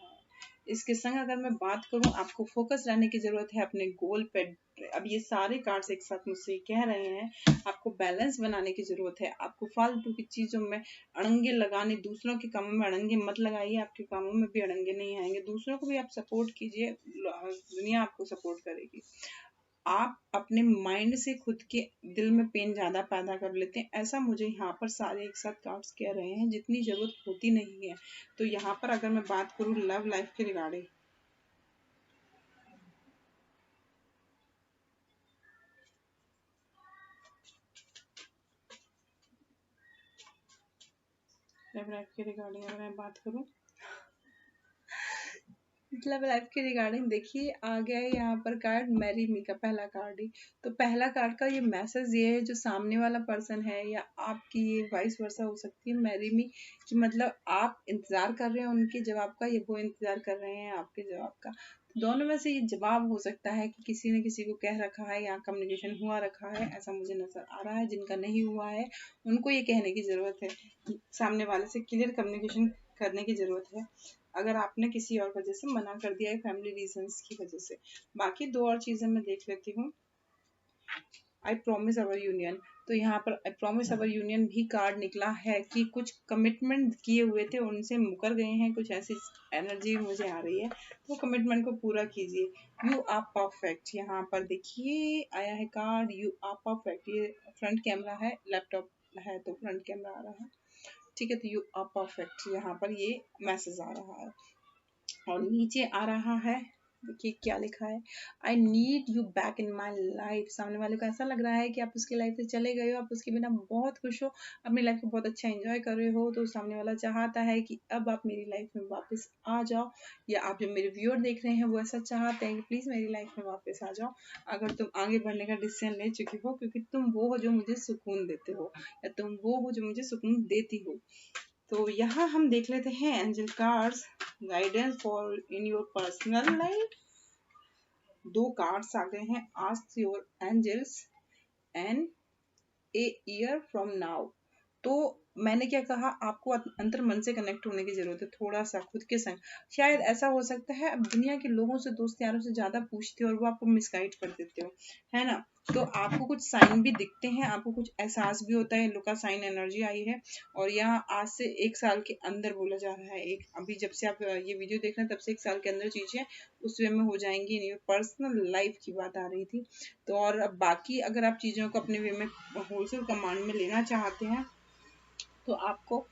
इसके संग अगर मैं बात करूं, आपको फोकस रहने की जरूरत है अपने गोल पे। अब ये सारे कार्ड्स एक साथ मुझसे कह रहे हैं आपको बैलेंस बनाने की जरूरत है। आपको फालतू की चीजों में अड़ंगे लगाने, दूसरों के कामों में अड़ंगे मत लगाइए, आपके कामों में भी अड़ंगे नहीं आएंगे। दूसरों को भी आप सपोर्ट कीजिए, दुनिया आपको सपोर्ट करेगी। आप अपने माइंड से खुद के दिल में पेन ज्यादा पैदा कर लेते हैं, ऐसा मुझे यहाँ पर सारे एक साथ कार्ड्स कह रहे हैं, जितनी जरूरत होती नहीं है। तो यहाँ पर अगर मैं बात करूँ लव लाइफ के रिगार्डिंग, लव लाइफ के रिगार्डिंग अगर मैं बात करूँ, मतलब लाइफ के रिगार्डिंग देखिए आ गया है यहाँ पर कार्ड मैरी मी का, पहला कार्ड ही। तो पहला कार्ड का ये मैसेज ये है, जो सामने वाला पर्सन है या आपकी ये वाइस वर्सा हो सकती है मैरी मी, कि मतलब आप इंतजार कर रहे हैं उनके जवाब का, ये वो इंतजार कर रहे हैं आपके जवाब का। दोनों में से ये जवाब हो सकता है कि किसी ने किसी को कह रखा है या कम्युनिकेशन हुआ रखा है, ऐसा मुझे नजर आ रहा है। जिनका नहीं हुआ है उनको ये कहने की जरूरत है, सामने वाले से क्लियर कम्युनिकेशन करने की जरूरत है। अगर आपने किसी और वजह से मना कर दिया है, फैमिली रीजंस की वजह से। बाकी 2 और चीजें मैं देख लेती हूँ। आई प्रॉमिस अवर यूनियन, तो यहाँ पर आई प्रॉमिस अवर यूनियन भी कार्ड निकला है कि कुछ कमिटमेंट किए हुए थे उनसे मुकर गए हैं, कुछ ऐसी एनर्जी मुझे आ रही है, तो कमिटमेंट को पूरा कीजिए। यू आर परफेक्ट, यहाँ पर देखिए आया है कार्ड यू आर परफेक्ट। ये फ्रंट कैमरा है, लैपटॉप है तो फ्रंट कैमरा आ रहा है, ठीक है। तो यू आर परफेक्ट, यहाँ पर ये मैसेज आ रहा है। और नीचे आ रहा है, देखिए क्या लिखा है, I need you back in my life. सामने वाले को ऐसा लग रहा है कि आप उसकी लाइफ से चले गए हो, आप उसके बिना बहुत खुश हो, अपनी लाइफ को बहुत अच्छा एंजॉय कर रहे हो, तो सामने वाला चाहता है कि अब आप मेरी लाइफ में वापस आ जाओ, या आप जो मेरे व्यूअर देख रहे हैं वो ऐसा चाहते हैं कि प्लीज मेरी लाइफ में वापस आ जाओ, अगर तुम आगे बढ़ने का डिसीजन ले चुके हो, क्योंकि तुम वो हो जो मुझे सुकून देते हो, या तुम वो हो जो मुझे सुकून देती हो। तो यहाँ हम देख लेते हैं angel cards, guidance for in your personal life. 2 cards आ गए हैं, ask your angels and a year from now. तो मैंने क्या कहा, आपको अंतर मन से कनेक्ट होने की जरूरत है, थोड़ा सा खुद के संग। शायद ऐसा हो सकता है अब दुनिया के लोगों से, दोस्त यारों से ज्यादा पूछते हो और वो आपको मिसगाइड कर देते हो, है ना। तो आपको कुछ साइन भी दिखते हैं, आपको कुछ एहसास भी होता है, लुका साइन एनर्जी आई है। और यहाँ आज से 1 साल के अंदर बोला जा रहा है, एक अभी जब से आप ये वीडियो देख रहे हैं तब से 1 साल के अंदर चीजें उस वे में हो जाएंगी। इन योर पर्सनल लाइफ की बात आ रही थी। तो और अब बाकी अगर आप चीजों को अपने वे में होलसेल कमांड में लेना चाहते हैं, तो आपको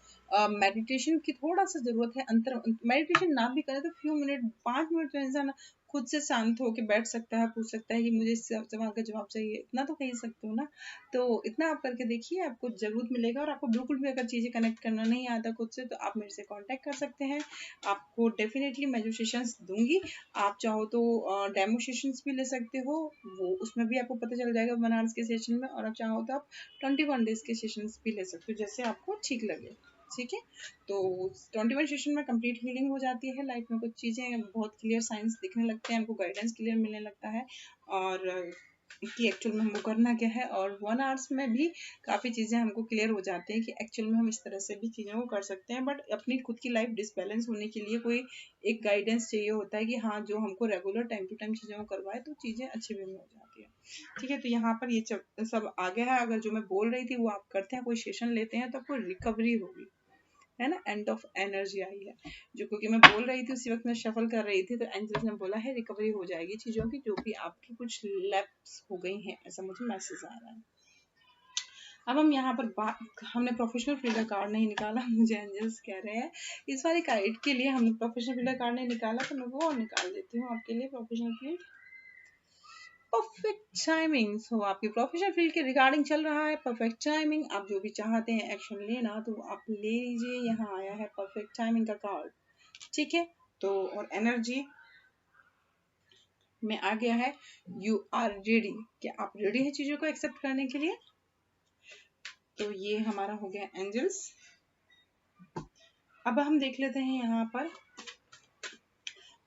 मेडिटेशन की थोड़ा सा जरूरत है। अंतर मेडिटेशन ना भी करें तो फ्यू मिनट, 5 मिनट तो इंसान खुद से शांत होकर बैठ सकता है, पूछ सकता है कि मुझे इस सवाल का जवाब चाहिए, इतना तो कह सकते हो ना। तो इतना आप करके देखिए, आपको जरूर मिलेगा। और आपको बिल्कुल भी अगर चीजें कनेक्ट करना नहीं आता खुद से, तो आप मेरे से कांटेक्ट कर सकते हैं, आपको डेफिनेटली मैं जो सेशंस दूंगी, आप चाहो तो डेमो सेशंस भी ले सकते हो, वो उसमें भी आपको पता चल जाएगा बनारस के सेशन में। और आप चाहो तो आप 21 डेज के सेशंस भी ले सकते हो, जैसे आपको ठीक लगे, ठीक है। तो 21 सेशन में कंप्लीट हीलिंग हो जाती है, लाइफ में कुछ चीजें बहुत क्लियर साइंस दिखने लगते हैं, हमको गाइडेंस क्लियर मिलने लगता है, और कि एक्चुअल में हमको करना क्या है। और 1 आवर्स में भी काफी चीजें हमको क्लियर हो जाती हैं कि एक्चुअल में हम इस तरह से भी चीजों को कर सकते हैं। बट अपनी खुद की लाइफ डिसबैलेंस होने के लिए कोई एक गाइडेंस चाहिए होता है कि हाँ, जो हमको रेगुलर टाइम टू टाइम चीजों को करवाए, तो चीजें अच्छे वे में हो जाती है, ठीक है। तो यहाँ पर ये सब आ गया है। अगर जो मैं बोल रही थी वो आप करते हैं, कोई सेशन लेते हैं, तो आपको रिकवरी होगी, है ना। एंड ऑफ एनर्जी आई है, जो क्योंकि मैं बोल रही थी उसी वक्त मैं शफल कर रही थी, तो एंजल्स ने बोला है रिकवरी हो जाएगी चीजों की, जो भी आपकी कुछ लैप्स हो गई हैं, ऐसा मुझे मैसेज आ रहा है। अब हम यहाँ पर हमने प्रोफेशनल फील्ड का कार्ड नहीं निकाला, मुझे एंजल्स कह रहे हैं इस वाली गाइड के लिए हमने प्रोफेशनल फील्ड का कार्ड नहीं निकाला, तो मैं वो निकाल देती हूँ आपके लिए। प्रोफेशनल फील्ड परफेक्ट टाइमिंग, हो आपकी प्रोफेशनल फील्ड के रिगार्डिंग चल रहा है परफेक्ट टाइमिंग। आप जो भी चाहते हैं एक्शन लेना, तो आप ले लीजिए। यहाँ आया है परफेक्ट टाइमिंग का कार्ड, ठीक है। तो और एनर्जी में आ गया है यू आर रेडी, क्या आप रेडी है चीजों को एक्सेप्ट करने के लिए। तो ये हमारा हो गया एंजल्स। अब हम देख लेते हैं यहाँ पर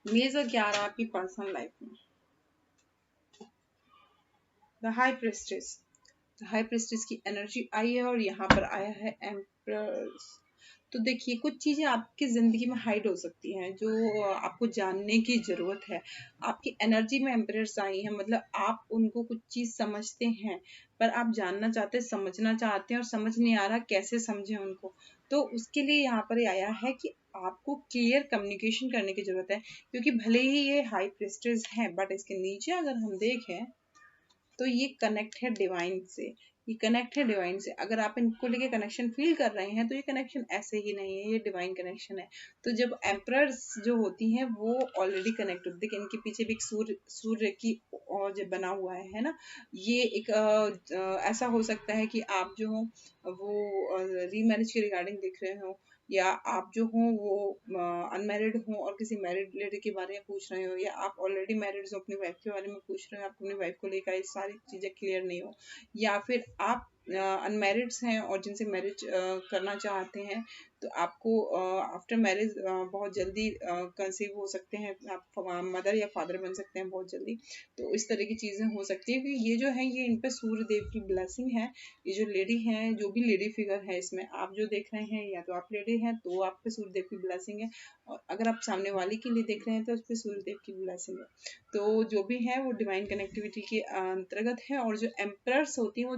मेजर क्या आ रहा है आपकी पर्सनल लाइफ में। The high prestige, high prestige की एनर्जी आई है, और यहाँ पर आया है एम्परर्स। तो देखिए, कुछ चीजें आपकी जिंदगी में हाइड हो सकती हैं जो आपको जानने की जरूरत है। आपकी एनर्जी में एम्परर्स आई हैं, मतलब आप उनको कुछ चीज समझते हैं, पर आप जानना चाहते हैं, समझना चाहते हैं, और समझ नहीं आ रहा कैसे समझें उनको। तो उसके लिए यहाँ पर आया है कि आपको क्लियर कम्युनिकेशन करने की जरूरत है, क्योंकि भले ही ये हाई प्रेस्टिस है, बट इसके नीचे अगर हम देखें तो ये कनेक्ट है डिवाइन से, ये कनेक्ट है डिवाइन से। अगर आप इनको लेके कनेक्शन फील कर रहे हैं, तो ये कनेक्शन ऐसे ही नहीं है, ये डिवाइन कनेक्शन है। तो जब एम्परर्स जो होती हैं वो ऑलरेडी कनेक्ट होती है, इनके पीछे भी एक सूर्य की और जब बना हुआ है ना। ये एक ऐसा हो सकता है कि आप जो हो वो रीमैरिज के रिगार्डिंग देख रहे हो, या आप जो हो वो अनमैरिड हो और किसी मैरिड लेडी के बारे में पूछ रहे हो, या आप ऑलरेडी मैरिड हो अपनी वाइफ के बारे में पूछ रहे हो, आप अपनी वाइफ को लेकर सारी चीजें क्लियर नहीं हो, या फिर आप अनमैरिड्स हैं और जिनसे मैरिज करना चाहते हैं, तो आपको आफ्टर मैरिज बहुत जल्दी कंसीव हो सकते हैं, आप मदर या फादर बन सकते हैं बहुत जल्दी। तो इस तरह की चीज़ें हो सकती है कि ये जो है ये इन पे सूर्य देव की ब्लेसिंग है। ये जो लेडी है, जो भी लेडी फिगर है इसमें आप जो देख रहे हैं, या तो आप लेडी हैं तो आप पे सूर्य देव की ब्लेसिंग है, और अगर आप सामने वाले के लिए देख रहे हैं तो उस पर सूर्य देव की ब्लेसिंग है। तो जो भी है वो डिवाइन कनेक्टिविटी के अंतर्गत है। और जो एम्परर्स होती है वो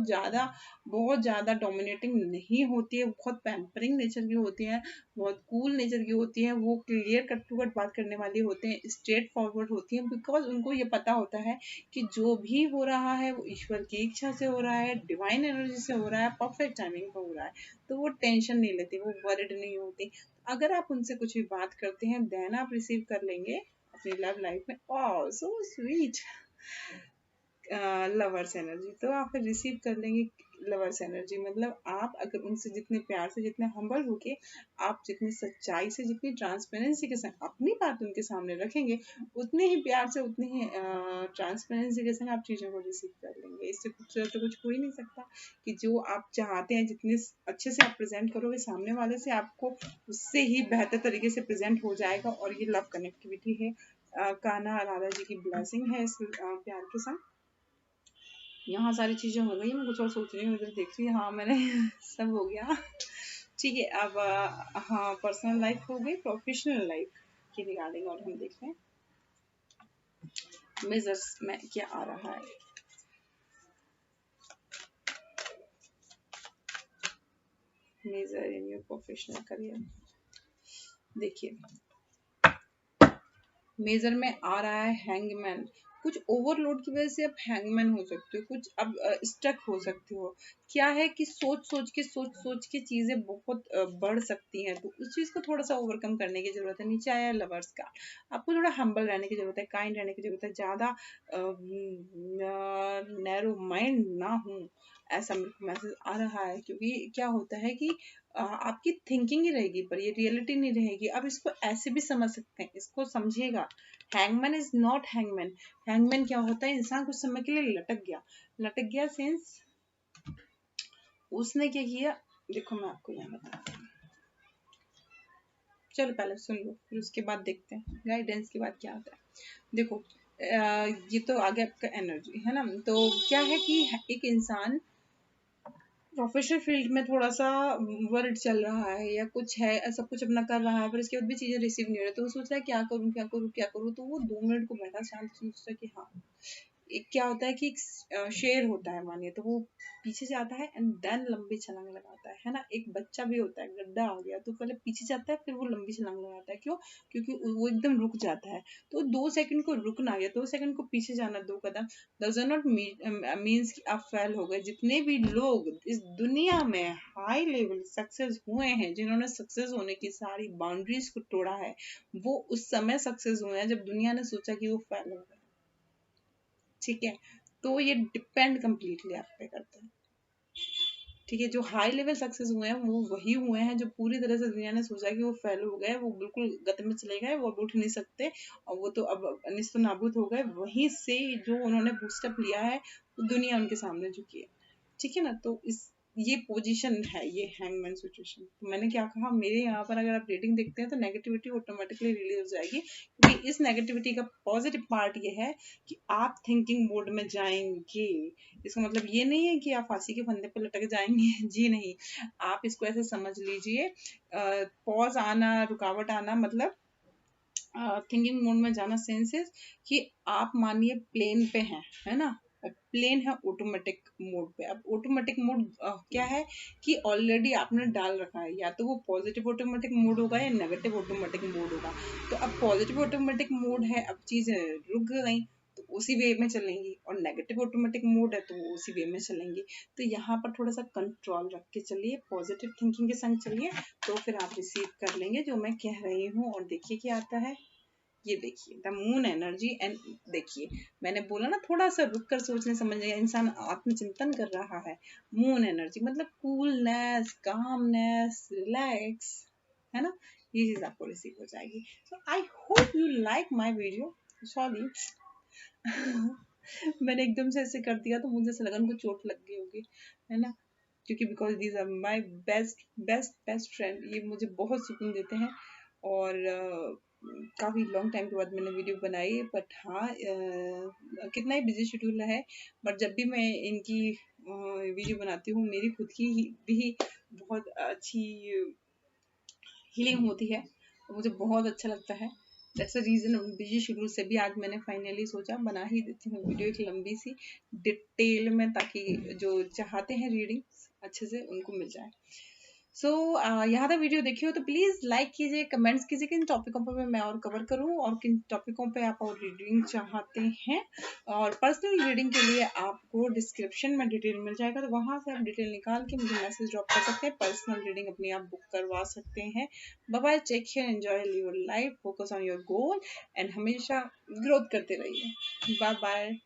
बहुत ज़्यादा डोमिनेटिंग नहीं होती है, बहुत पैम्परिंग नेचर की होती है, बहुत कूल नेचर की होती है। वो क्लियर कट टू कट बात करने वाली होते हैं, स्ट्रेट फॉरवर्ड होती हैं, बिकॉज उनको ये पता होता है कि जो भी हो रहा है वो ईश्वर की इच्छा से हो रहा है, डिवाइन एनर्जी से हो रहा है, परफेक्ट टाइमिंग पे हो रहा है। तो वो टेंशन नहीं लेती, वो वरिड नहीं होती। अगर आप उनसे कुछ भी बात करते हैं देन आप रिसीव कर लेंगे अपनी लव लाइफ में, ओह सो स्वीट, लवर्स एनर्जी। तो आप फिर रिसीव कर लेंगे लवर्स एनर्जी। मतलब आप अगर उनसे जितने प्यार से, जितने हम्बल होके, आप जितनी सच्चाई से, जितनी ट्रांसपेरेंसी के साथ अपनी बात उनके सामने रखेंगे, उतने ही प्यार से, उतनी ही ट्रांसपेरेंसी के साथ आप चीज़ों को रिसीव कर लेंगे। इससे खूबसूरत तो कुछ हो ही नहीं सकता कि जो आप चाहते हैं जितने अच्छे से आप प्रेजेंट करोगे सामने वाले से, आपको उससे ही बेहतर तरीके से प्रेजेंट हो जाएगा। और ये लव कनेक्टिविटी है, कान्हा राधा जी की ब्लेसिंग है इस प्यार के साथ। यहाँ सारी चीजें हो गई, मैं कुछ और सोच रही हूँ, इधर देख रही हूँ, हाँ मैंने सब हो गया। ठीक है, अब हाँ पर्सनल लाइफ हो गई, प्रोफेशनल लाइफ के रिगार्डिंग और हम देखते हैं मेजर्स में क्या आ रहा है। Major in your professional career, देखिए मेजर में आ रहा है हैंगमैन। कुछ ओवरलोड की वजह से आप हैंगमैन हो सकते हो, कुछ अब स्टक हो सकते हो। क्या है कि सोच सोच के चीजें बहुत बढ़ सकती हैं, तो उस चीज को थोड़ा सा ओवरकम करने की जरूरत है। नीचे आया लवर्स का, आपको थोड़ा हम्बल रहने की जरूरत है, काइंड रहने की जरूरत है, ज्यादा नैरो माइंड ना हो, ऐसा मैसेज आ रहा है। क्योंकि क्या होता है कि आपकी थिंकिंग ही रहेगी पर ये रियलिटी नहीं रहेगी। अब इसको ऐसे भी समझ सकते हैं, इसको समझिएगा। Hangman is not hangman. Hangman क्या होता है, इंसान कुछ समय के लिए लटक गया सेंस उसने क्या किया। देखो मैं आपको यहाँ बताती हूँ, चलो पहले सुन लो फिर उसके बाद देखते हैं गाइडेंस के बाद क्या होता है। देखो ये तो आगे आपका एनर्जी है ना। तो क्या है कि एक इंसान प्रोफेशनल फील्ड में थोड़ा सा वर्ड चल रहा है या कुछ है, सब कुछ अपना कर रहा है, पर इसके बाद भी चीजें रिसीव नहीं हो रही, तो वो सोच रहा है क्या करूं क्या करूं क्या करूं। तो वो 2 मिनट को बैठा शांत सोचता है कि हाँ, एक क्या होता है कि एक शेर होता है मानिए, तो वो पीछे जाता है एंड देन लंबी छलांग लगाता है ना। एक बच्चा भी होता है, गड्ढा आ गया तो पहले पीछे जाता है फिर वो लंबी छलांग लगाता है। क्यों? क्योंकि वो एकदम रुक जाता है। तो 2 सेकंड को रुकना या 2 सेकंड को पीछे जाना, 2 कदम, डज नॉट मीन्स कि आप फेल हो गए। जितने भी लोग इस दुनिया में हाई लेवल सक्सेस हुए हैं, जिन्होंने सक्सेस होने की सारी बाउंड्रीज को तोड़ा है, वो उस समय सक्सेस हुए हैं जब दुनिया ने सोचा कि वो फेल हो गए। ठीक है, तो ये डिपेंड कंप्लीटली आप पे करता है। ठीक है, जो हाई लेवल सक्सेस हुए हैं वो वही हुए हैं जो पूरी तरह से दुनिया ने सोचा कि वो फेल हो गए, वो बिल्कुल गत में चले गए, वो अब उठ नहीं सकते और वो तो अब निस्तो नाबूद हो गए। वहीं से जो उन्होंने बूस्टअप लिया है, वो दुनिया उनके सामने झुकी है। ठीक है ना। तो इस ये पोजीशन है, ये हैंगमैन सिचुएशन। तो मैंने क्या कहा, मेरे यहाँ पर अगर आप रेटिंग देखते हैं तो नेगेटिविटी ऑटोमेटिकली रिलीज हो जाएगी, क्योंकि इस नेगेटिविटी का पॉजिटिव पार्ट ये है कि आप थिंकिंग मोड में जाएंगे। इसका मतलब ये नहीं है कि आप फांसी के फंदे पर लटक जाएंगे जी नहीं। आप इसको ऐसे समझ लीजिए, पॉज आना, रुकावट आना, मतलब थिंकिंग मोड में जाना सेंसेस कि आप मानिए प्लेन पे हैं, है ना, और प्लेन है ऑटोमेटिक मोड पे। अब ऑटोमेटिक मोड क्या है कि ऑलरेडी आपने डाल रखा है, या तो वो पॉजिटिव ऑटोमेटिक मोड होगा या नेगेटिव ऑटोमेटिक मोड होगा। तो अब पॉजिटिव ऑटोमेटिक मोड है, अब चीजें रुक गई तो उसी वे में चलेंगी, और नेगेटिव ऑटोमेटिक मोड है तो वो उसी वे में चलेंगी। तो यहाँ पर थोड़ा सा कंट्रोल रख के चलिए, पॉजिटिव थिंकिंग के संग चलिए, तो फिर आप रिसीव कर लेंगे जो मैं कह रही हूँ। और देखिए क्या आता है, ये देखिए द मून एनर्जी। एंड देखिए मैंने बोला ना, थोड़ा सा रुक कर सोचने समझने, इंसान आत्मचिंतन कर रहा है। मून एनर्जी मतलब कूलनेस, कामनेस, रिलैक्स, है ना। ये चीज आपको रिसीव हो जाएगी। So I hope you like my video. Sorry मैंने एकदम से ऐसे कर दिया तो मुझे ऐसा लगा उनको चोट लग गई होगी, है ना। क्योंकि because these are my best best best friend. ये मुझे बहुत सुकून देते हैं और काफ़ी लॉन्ग टाइम के बाद मैंने वीडियो बनाई। बट हाँ, कितना ही बिजी शेड्यूल है, बट जब भी मैं इनकी वीडियो बनाती हूँ मेरी खुद की भी बहुत अच्छी हीलिंग होती है, तो मुझे बहुत अच्छा लगता है। That's the reason busy schedule से भी आज मैंने फाइनली सोचा बना ही देती हूँ वीडियो एक लंबी सी डिटेल में, ताकि जो चाहते हैं रीडिंग अच्छे से उनको मिल जाए। सो यहाँ तक वीडियो देखी हो तो प्लीज़ लाइक कीजिए, कमेंट्स कीजिए किन टॉपिकों पर मैं और कवर करूँ और किन टॉपिकों पे आप और रीडिंग चाहते हैं। और पर्सनल रीडिंग के लिए आपको डिस्क्रिप्शन में डिटेल मिल जाएगा, तो वहाँ से आप डिटेल निकाल के मुझे मैसेज ड्रॉप कर सकते हैं, पर्सनल रीडिंग अपनी आप बुक करवा सकते हैं। Bye bye, take care, enjoy your life, focus on your goal and हमेशा ग्रोथ करते रहिए। Bye bye.